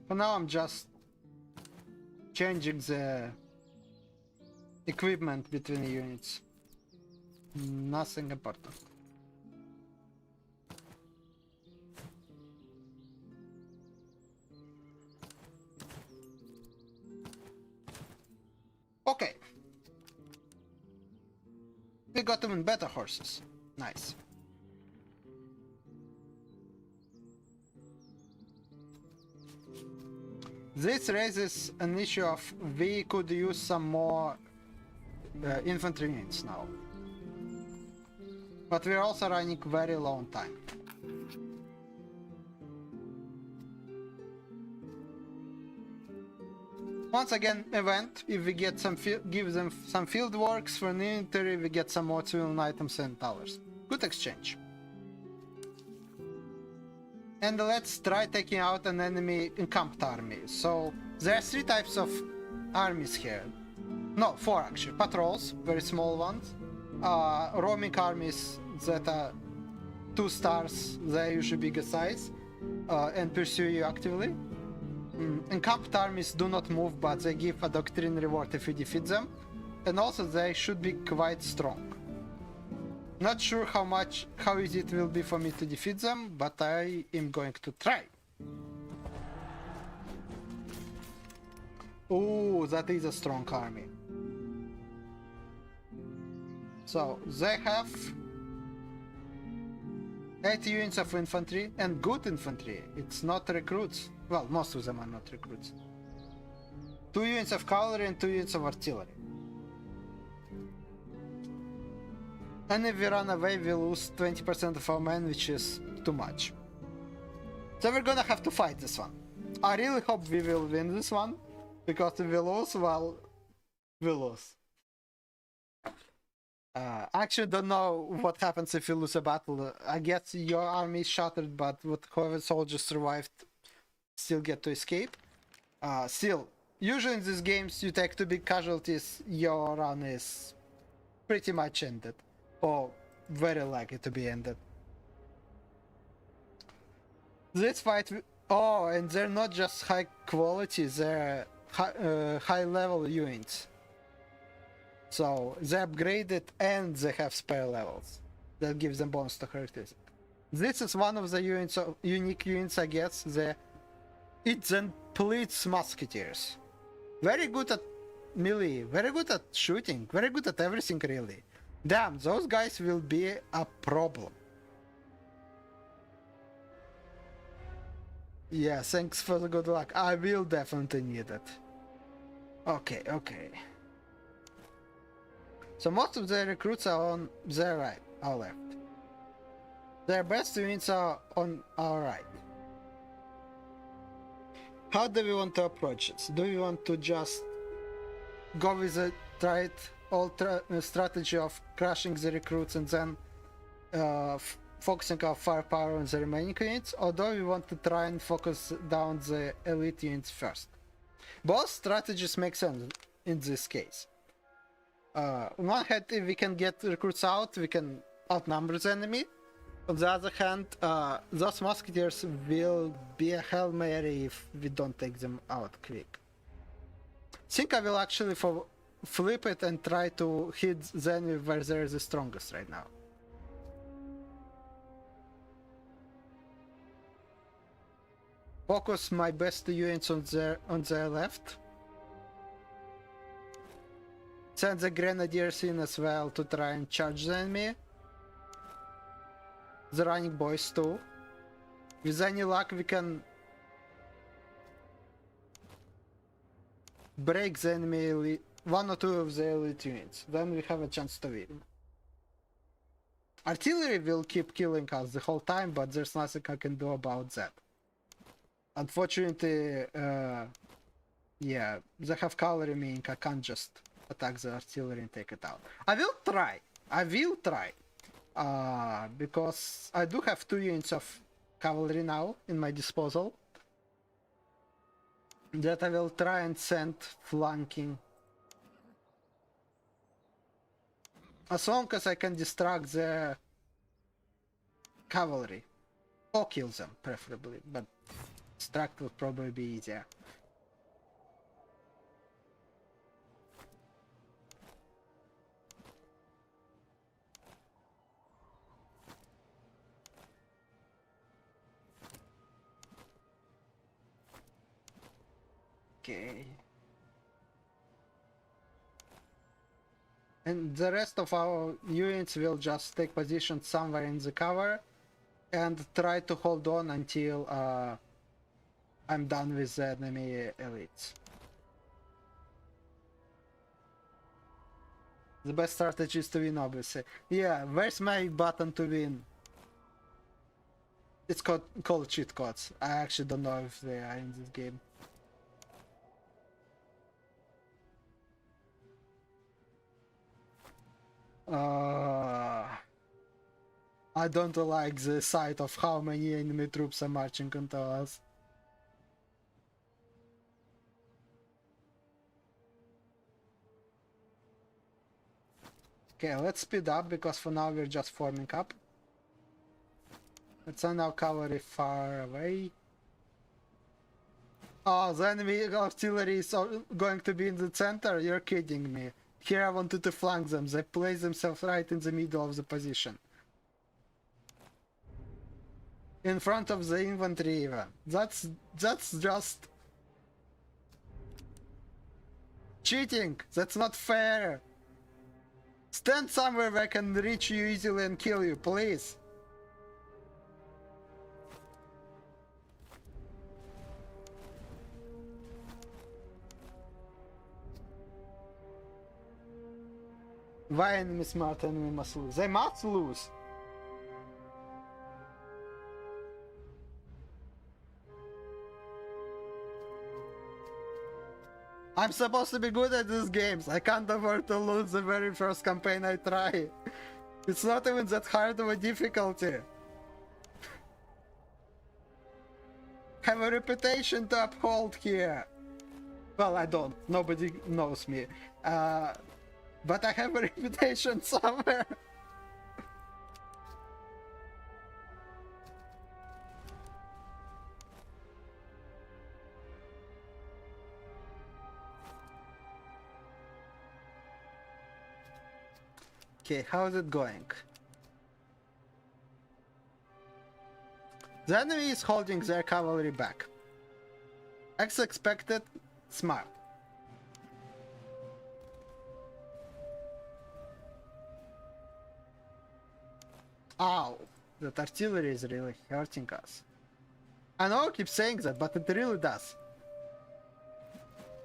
For now, I'm just changing the equipment between the units. Nothing important. Okay. We got even better horses. Nice. This raises an issue of we could use some more infantry units now. But we're also running very low on time. Once again, event, if we get some give them some field works for an infantry, we get some more civilian items and towers. Good exchange. And let's try taking out an enemy encamped army. So there are 3 types of armies here. No, 4 actually. Patrols, very small ones. Roaming armies that are 2 stars, they're usually bigger size, and pursue you actively. Encamped armies do not move, but they give a doctrine reward if you defeat them. And also they should be quite strong. Not sure how easy it will be for me to defeat them, but I am going to try. Oh, that is a strong army. So they have 80 units of infantry and good infantry. It's not recruits. Well, most of them are not recruits. 2 units of cavalry and 2 units of artillery. And if we run away, we lose 20% of our men, which is too much. So we're gonna have to fight this one. I really hope we will win this one, because if we lose, well, we lose. I actually don't know what happens if you lose a battle. I guess your army is shattered, but whoever soldiers survived still get to escape. Still, usually in these games you take 2 big casualties, your run is pretty much ended. Or very likely to be ended. This fight... Oh, and they're not just high quality, they're high level units. So they're upgraded and they have spare levels. That gives them bonus to characteristics. This is one of the units of unique units, I guess. It's an Blitz Musketeers. Very good at melee, very good at shooting, very good at everything really. Damn, those guys will be a problem. Yeah, thanks for the good luck. I will definitely need it. Okay, okay. So most of the recruits are on their right, our left. Their best units are on our right. How do we want to approach this? Do we want to just go with the strategy of crushing the recruits and then focusing our firepower on the remaining units, or do we want to try and focus down the elite units first? Both strategies make sense in this case. On one hand, if we can get recruits out, we can outnumber the enemy. On the other hand, those musketeers will be a Hail Mary if we don't take them out quick. I think I will actually flip it and try to hit the enemy where they're the strongest right now. Focus my best units on their left. Send the grenadiers in as well to try and charge the enemy. The running boys too. With any luck we can break the enemy one or two of the elite units. Then we have a chance to win. Artillery will keep killing us the whole time, but there's nothing I can do about that. Unfortunately, yeah, they have cavalry, meaning I can't just attack the artillery and take it out. I will try. Because I do have 2 units of cavalry now in my disposal. That I will try and send flanking. As long as I can distract the cavalry. Or kill them, preferably, but distract would probably be easier. Okay. And the rest of our units will just take position somewhere in the cover and try to hold on until I'm done with the enemy elites. The best strategy is to win, obviously. Yeah, where's my button to win? It's called cheat codes. I actually don't know if they are in this game. I don't like the sight of how many enemy troops are marching onto us. Okay, let's speed up because for now we're just forming up. Let's send our cavalry far away. Oh, the enemy artillery is going to be in the center? You're kidding me. Here I wanted to flank them. They place themselves right in the middle of the position. In front of the infantry even. That's just cheating. That's not fair. Stand somewhere where I can reach you easily and kill you, please. Why enemy smart, enemy must lose? They must lose! I'm supposed to be good at these games. I can't afford to lose the very first campaign I try. It's not even that hard of a difficulty. Have a reputation to uphold here. Well, I don't. Nobody knows me. But I have a reputation somewhere. Okay, how is it going? The enemy is holding their cavalry back. As expected, smart. Ow! That artillery is really hurting us. I know I keep saying that, but it really does.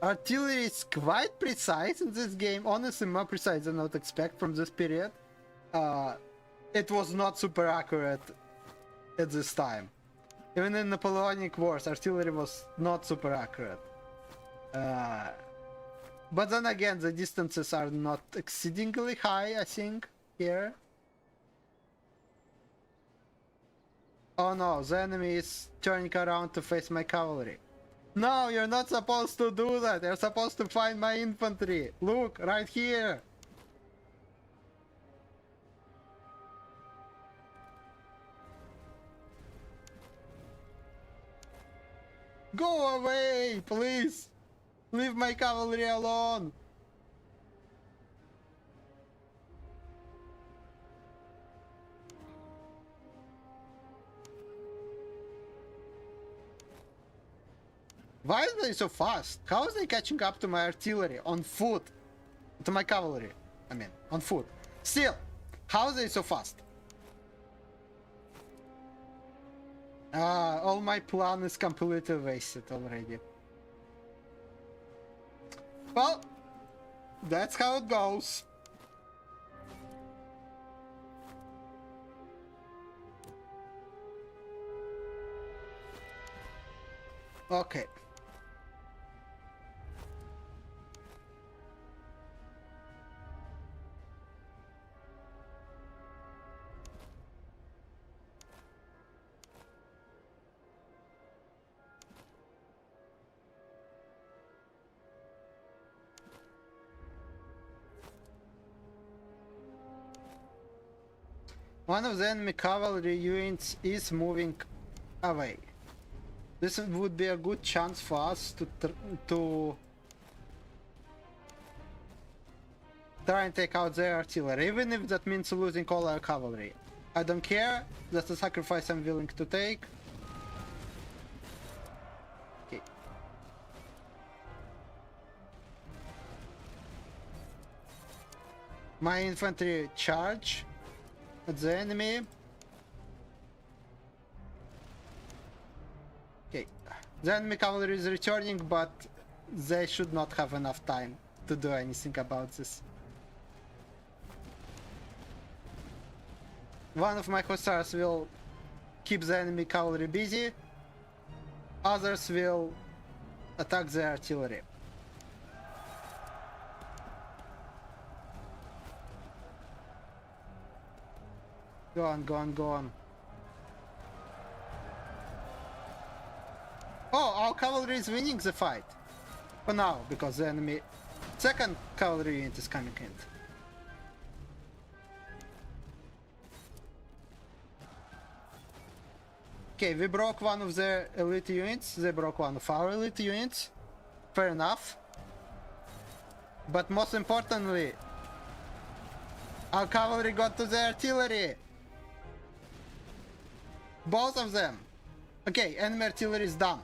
Artillery is quite precise in this game, honestly more precise than I would expect from this period. It was not super accurate at this time. Even in Napoleonic Wars, artillery was not super accurate. But then again, the distances are not exceedingly high, I think, here. Oh no, the enemy is turning around to face my cavalry. No, you're not supposed to do that. You're supposed to find my infantry. Look, right here. Go away, please. Leave my cavalry alone. Why are they so fast? How are they catching up to my artillery on foot? To my cavalry. I mean, on foot. Still, how are they so fast? All my plan is completely wasted already. Well, that's how it goes. Okay. One of the enemy cavalry units is moving away. This would be a good chance for us to try and take out their artillery, even if that means losing all our cavalry. I don't care, that's a sacrifice I'm willing to take. Okay. My infantry charge at the enemy. Okay, the enemy cavalry is returning, but they should not have enough time to do anything about this. One of my hussars will keep the enemy cavalry busy, others will attack the artillery. Go on, go on, go on. Oh, our cavalry is winning the fight. For now, because the enemy second cavalry unit is coming in. Okay, we broke one of their elite units, they broke one of our elite units. Fair enough. But most importantly, our cavalry got to the artillery. Both of them. Okay, enemy artillery is done.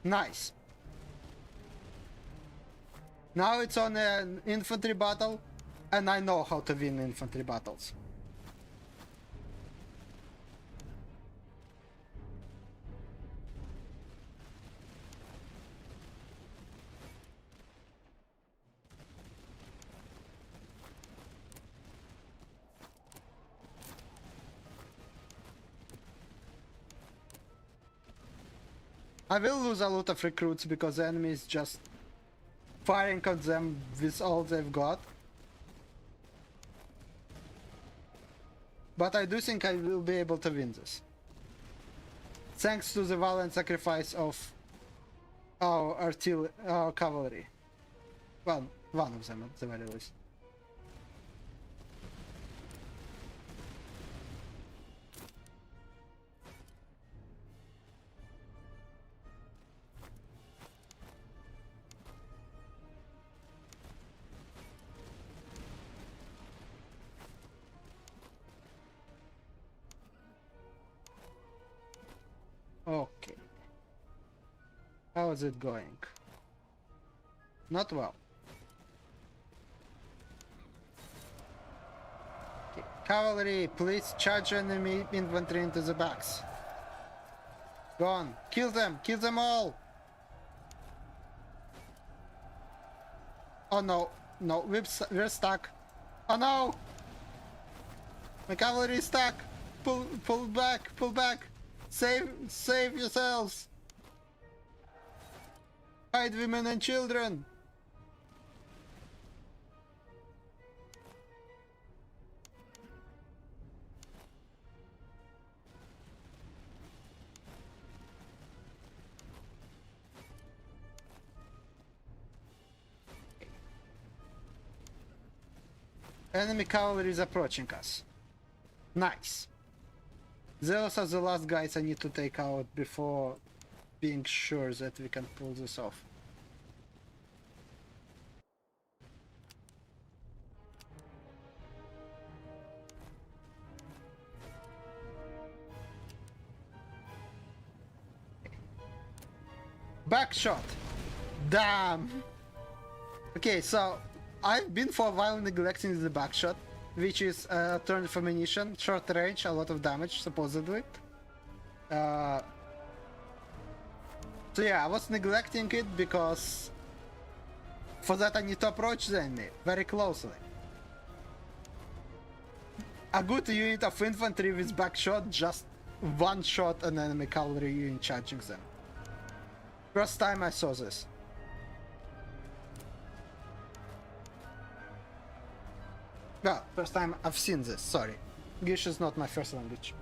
Nice. Now it's on an infantry battle, and I know how to win infantry battles. I will lose a lot of recruits because the enemy is just firing on them with all they've got. But I do think I will be able to win this. Thanks to the valiant sacrifice of our cavalry. Well, one of them at the very least. Okay. How is it going? Not well. Okay. Cavalry, please charge enemy infantry into the backs. Go on, kill them all! Oh no, no, we're stuck. Oh no! My cavalry is stuck! Pull back! Save yourselves! Hide women and children! Enemy cavalry is approaching us. Nice. Those are the last guys I need to take out before being sure that we can pull this off. Back shot. Damn. Okay, so I've been for a while neglecting the back shot, which is turned for ammunition, short range, a lot of damage supposedly. So yeah, I was neglecting it because for that I need to approach the enemy very closely. A good unit of infantry with back shot just one shot an enemy cavalry unit charging them. First time I saw this. Well, first time I've seen this, sorry. English is not my first language.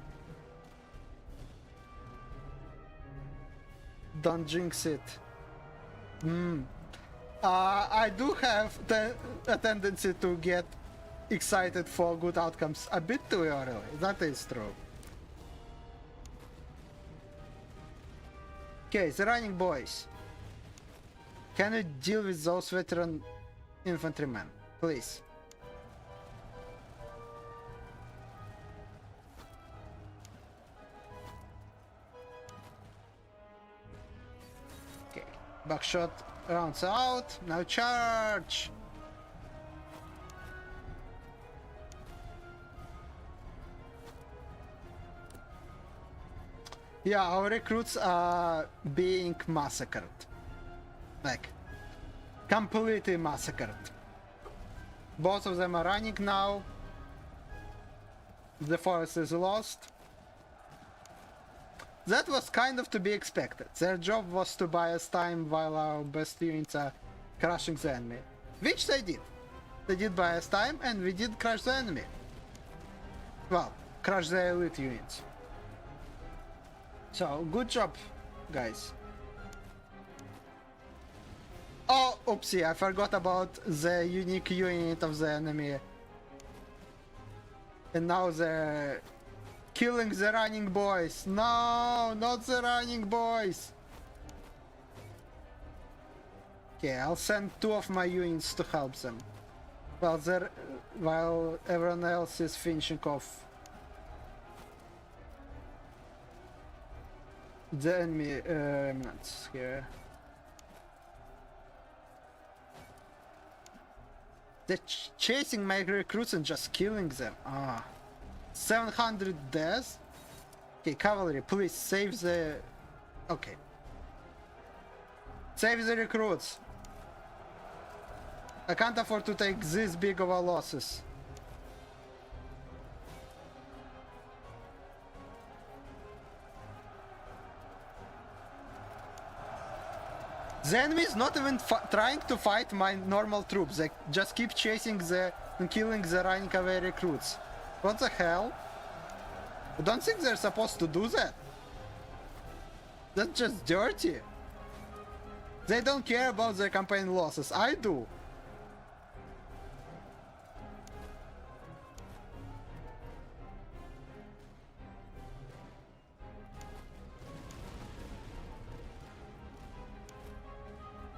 Don't jinx it. I do have a tendency to get excited for good outcomes a bit too early. That is true. Okay, the running boys. Can you deal with those veteran infantrymen, please? Okay, buckshot rounds out. Now charge. Yeah, our recruits are being massacred. Like, completely massacred. Both of them are running now. The forest is lost. That was kind of to be expected. Their job was to buy us time while our best units are crushing the enemy. Which they did. They did buy us time and we did crush the enemy. Well, crush the elite units. So, good job, guys. Oh, oopsie, I forgot about the unique unit of the enemy. And now they're killing the running boys. No, not the running boys. Okay, I'll send 2 of my units to help them. While everyone else is finishing off the enemy remnants here. They're chasing my recruits and just killing them. 700 deaths. Okay, cavalry, please save the... Okay. Save the recruits. I can't afford to take this big of a losses. The enemy is not even trying to fight my normal troops. They just keep chasing and killing the running away recruits. What the hell? I don't think they're supposed to do that. That's just dirty. They don't care about their campaign losses. I do.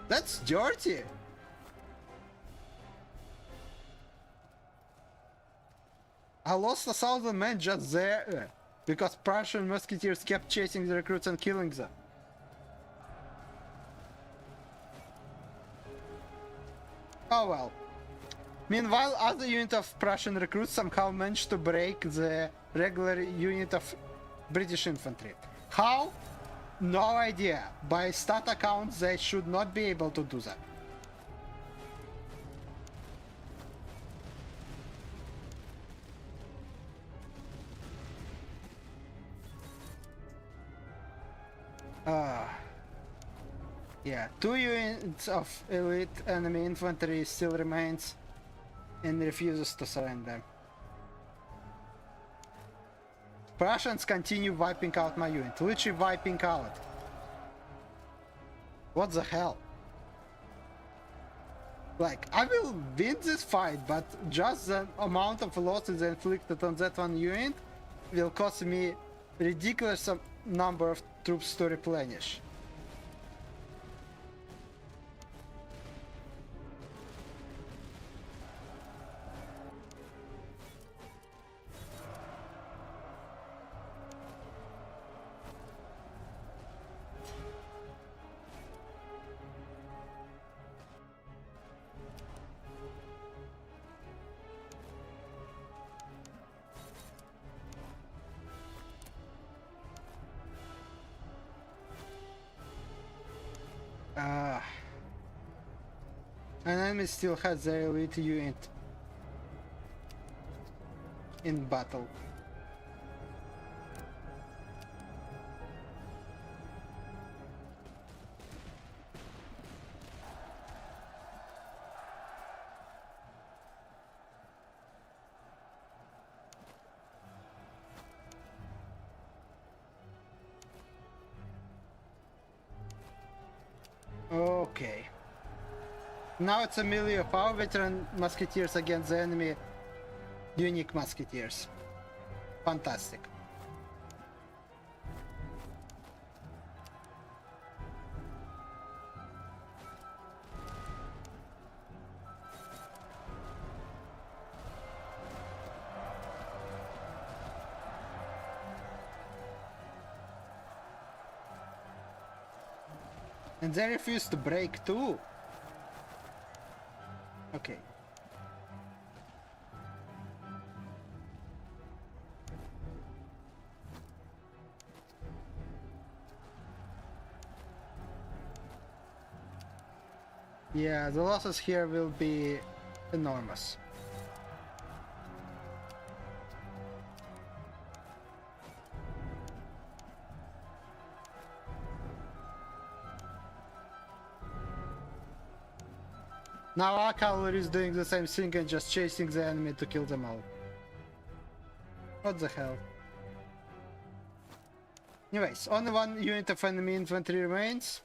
That's dirty. I lost 1,000 men just there because Prussian musketeers kept chasing the recruits and killing them. Oh well. Meanwhile, other unit of Prussian recruits somehow managed to break the regular unit of British infantry. How? No idea. By stat accounts, they should not be able to do that. Yeah, 2 units of elite enemy infantry still remains and refuses to surrender. Prussians continue wiping out my unit, literally wiping out. What the hell? Like, I will win this fight, but just the amount of losses inflicted on that one unit will cost me ridiculous number of troops to replenish. An enemy still has their elite unit in battle. Okay. Now it's a melee of our veteran musketeers against the enemy unique musketeers. Fantastic. And they refuse to break too. Okay. Yeah, the losses here will be enormous. Now our cavalry is doing the same thing and just chasing the enemy to kill them all. What the hell? Anyways, only one unit of enemy infantry remains.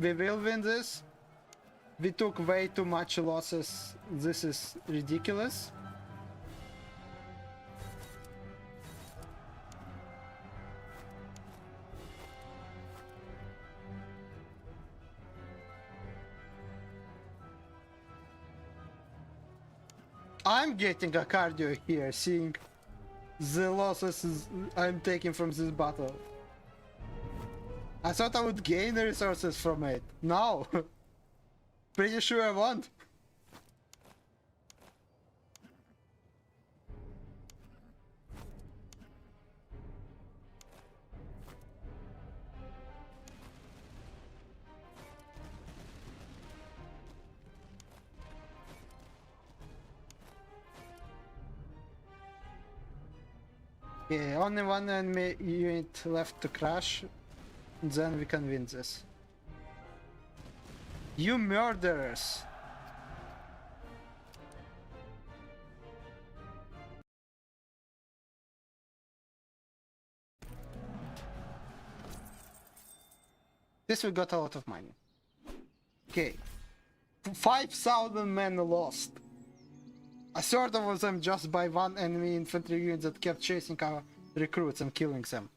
We will win this. We took way too much losses. This is ridiculous. I'm getting a cardio here, seeing the losses I'm taking from this battle. I thought I would gain resources from it. No! Pretty sure I won't. Yeah, only one enemy unit left to crash. Then we can win this. You murderers! This we got a lot of money. Okay. 5,000 men lost. A third of them just by one enemy infantry unit that kept chasing our recruits and killing them.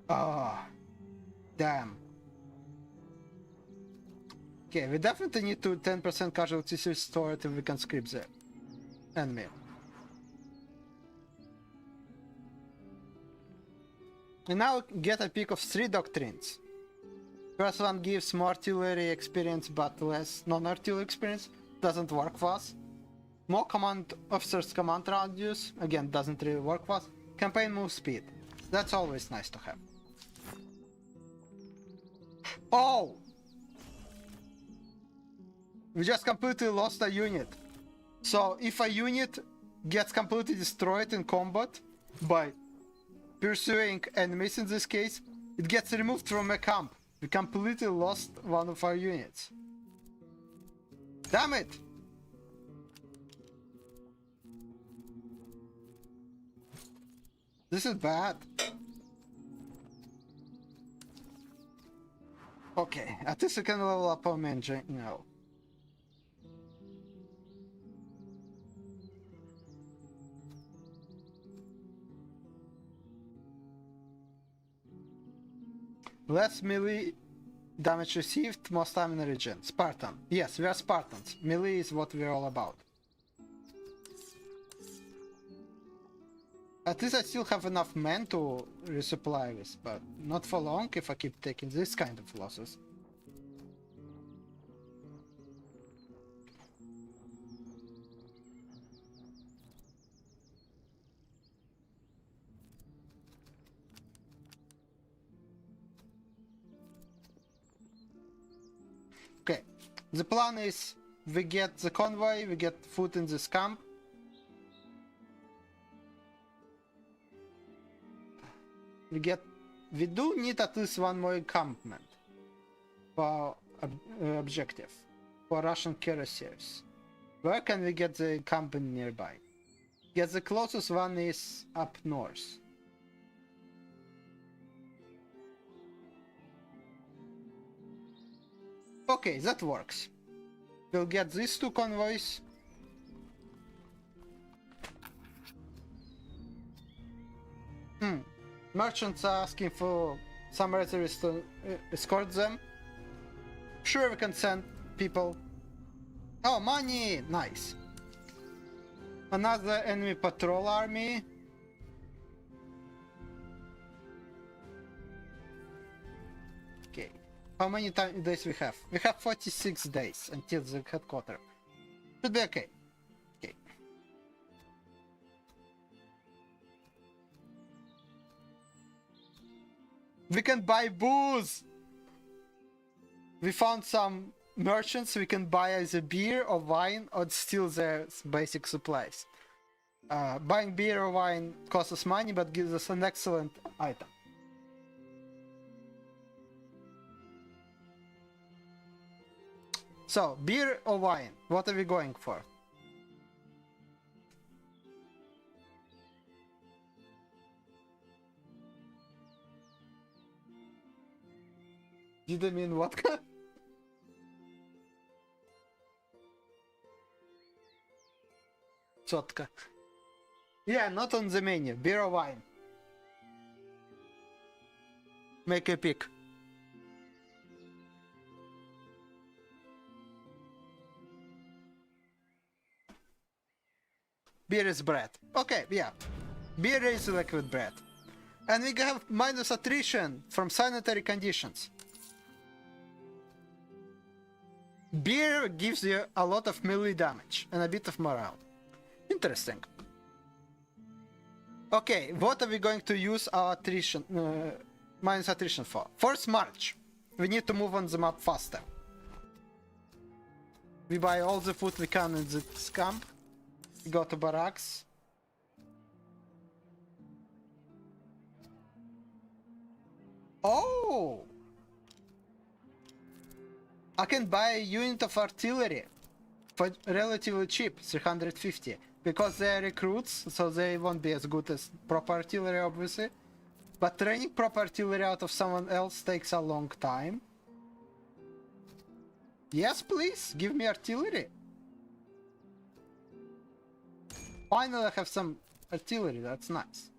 Ah, damn. Okay, we definitely need to 10% casualties restored if we can script the enemy. And now get a pick of 3 doctrines. First one gives more artillery experience but less non-artillery experience. Doesn't work for us. More command officers command radius. Again, doesn't really work for us. Campaign move speed. That's always nice to have. Oh! We just completely lost a unit. So if a unit gets completely destroyed in combat by pursuing enemies in this case, it gets removed from a camp. We completely lost one of our units. Damn it! This is bad. Okay, at least we can level up our main now. Less melee damage received, most time in the region. Spartan. Yes, we are Spartans. Melee is what we're all about. At least I still have enough men to resupply with, but not for long if I keep taking this kind of losses. Okay, The plan is we get the convoy, we get food in this camp. We do need at least one more encampment for objective for Russian cuirassiers. Where can we get the encampment nearby? Yes, the closest one is up north. Okay, that works. We'll get these two convoys. Merchants are asking for some reservists to escort them. Sure, we can send people. Oh, money! Nice. Another enemy patrol army. Okay. How many days we have? We have 46 days until the headquarters. Should be okay. Okay. We can buy booze! We found some merchants we can buy either beer or wine or steal their basic supplies. Buying beer or wine costs us money but gives us an excellent item. So, beer or wine, what are we going for? Did I mean vodka? Chotka. Yeah, not on the menu. Beer or wine? Make a pick. Beer is bread. Okay, yeah. Beer is liquid bread. And we have minus attrition from sanitary conditions. Beer gives you a lot of melee damage and a bit of morale. Interesting. Okay, what are we going to use our attrition, minus attrition for? Force march. We need to move on the map faster. We buy all the food we can in this camp. We go to barracks. Oh! I can buy a unit of artillery for relatively cheap, 350, because they are recruits, so they won't be as good as proper artillery, obviously. But training proper artillery out of someone else takes a long time. Yes, please, give me artillery. Finally, I have some artillery, that's nice.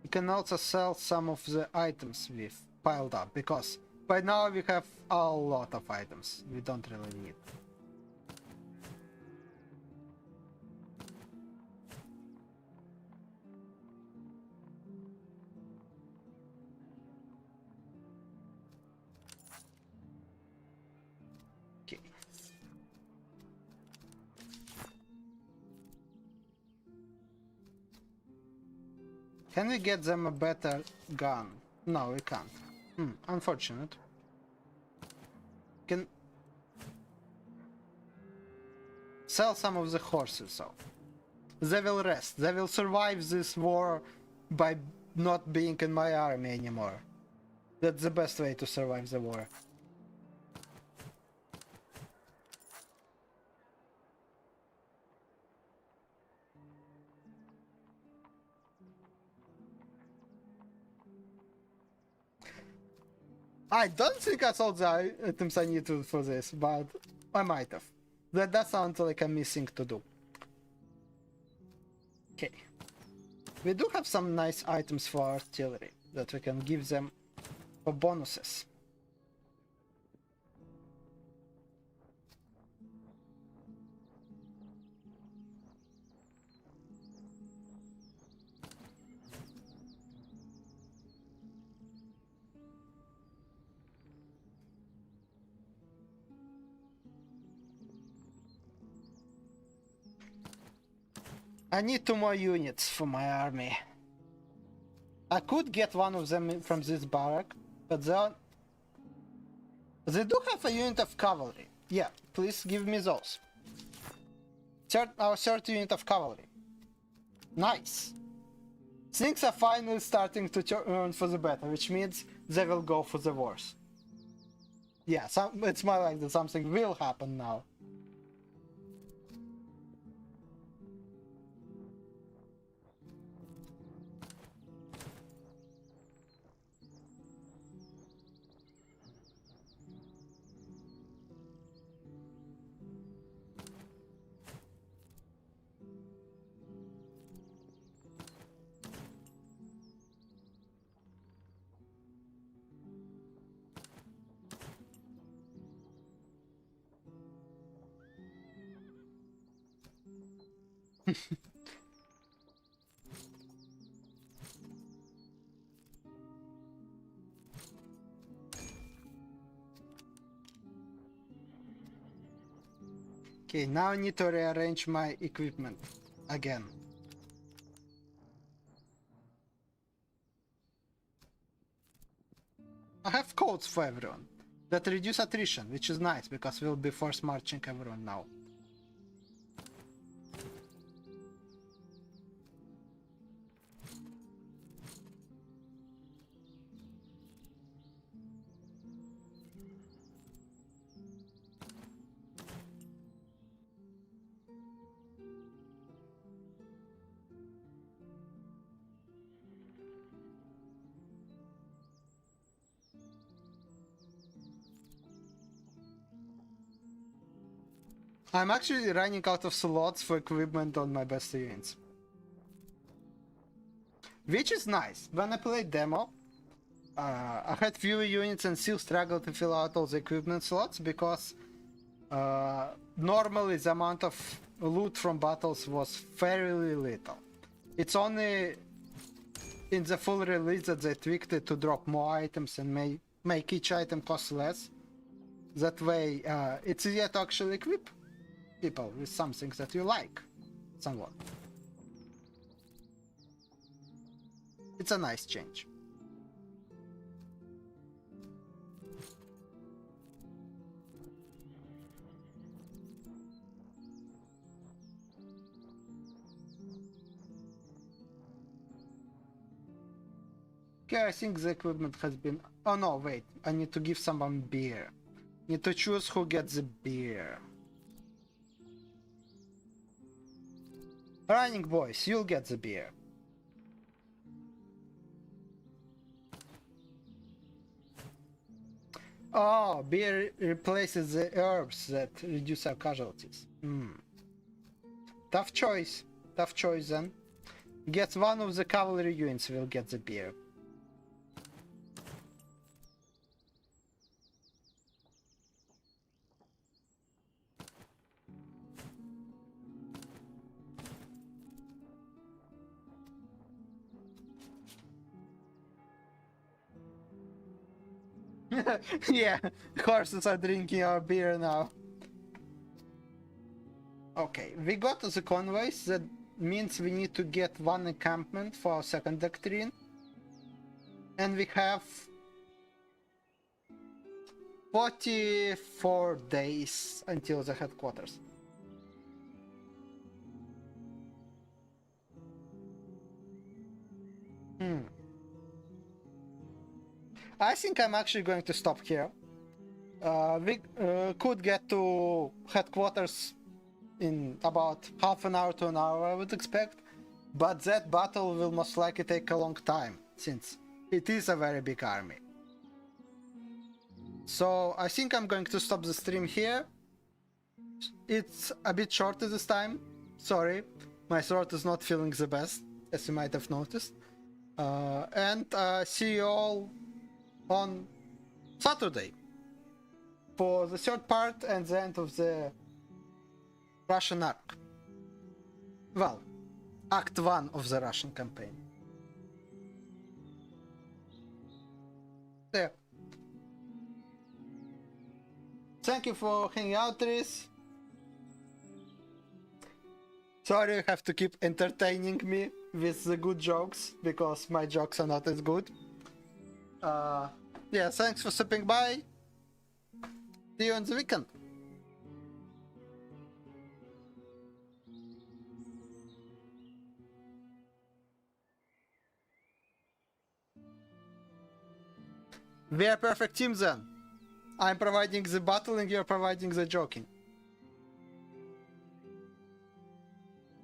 We can also sell some of the items we've piled up, because by now we have a lot of items we don't really need. Okay. Can we get them a better gun? No, we can't. Unfortunate. Can sell some of the horses though. They will rest. They will survive this war by not being in my army anymore. That's the best way to survive the war. I don't think I sold the items I need to for this, but I might have. That sounds like a missing to do. Okay. We do have some nice items for artillery that we can give them for bonuses. I need 2 more units for my army. I could get one of them from this barrack, but they do have a unit of cavalry. Yeah, please give me those. Our third unit of cavalry. Nice. Things are finally starting to turn for the better, which means they will go for the worse. Yeah, it's more like that something will happen now. Okay, now I need to rearrange my equipment again. I have codes for everyone that reduce attrition, which is nice because we'll be force marching everyone now. I'm actually running out of slots for equipment on my best units. Which is nice. When I played demo, I had fewer units and still struggled to fill out all the equipment slots because normally the amount of loot from battles was fairly little. It's only in the full release that they tweaked it to drop more items and make each item cost less. That way it's easier to actually equip people with some things that you like, somewhat. It's a nice change. Okay, I think the equipment has been... Oh no, wait, I need to give someone beer. Need to choose who gets the beer. Running boys, you'll get the beer. Oh, beer replaces the herbs that reduce our casualties. Tough choice. Tough choice then. Gets one of the cavalry units will get the beer. Yeah, horses are drinking our beer now. Okay, we got the convoys. That means we need to get one encampment for our second doctrine. And we have 44 days until the headquarters. I think I'm actually going to stop here. We could get to headquarters in about half an hour to an hour, I would expect. But that battle will most likely take a long time, since it is a very big army. So I think I'm going to stop the stream here. It's a bit shorter this time. Sorry, my throat is not feeling the best, as you might have noticed. And see you all on Saturday for the third part and the end of the Russian arc. Well, Act 1 of the Russian campaign. There. Thank you for hanging out, Tris. Sorry you have to keep entertaining me. with the good jokes, because my jokes are not as good. Yeah, thanks for stopping by. See you on the weekend. We are a perfect team then. I'm providing the battling, you're providing the joking.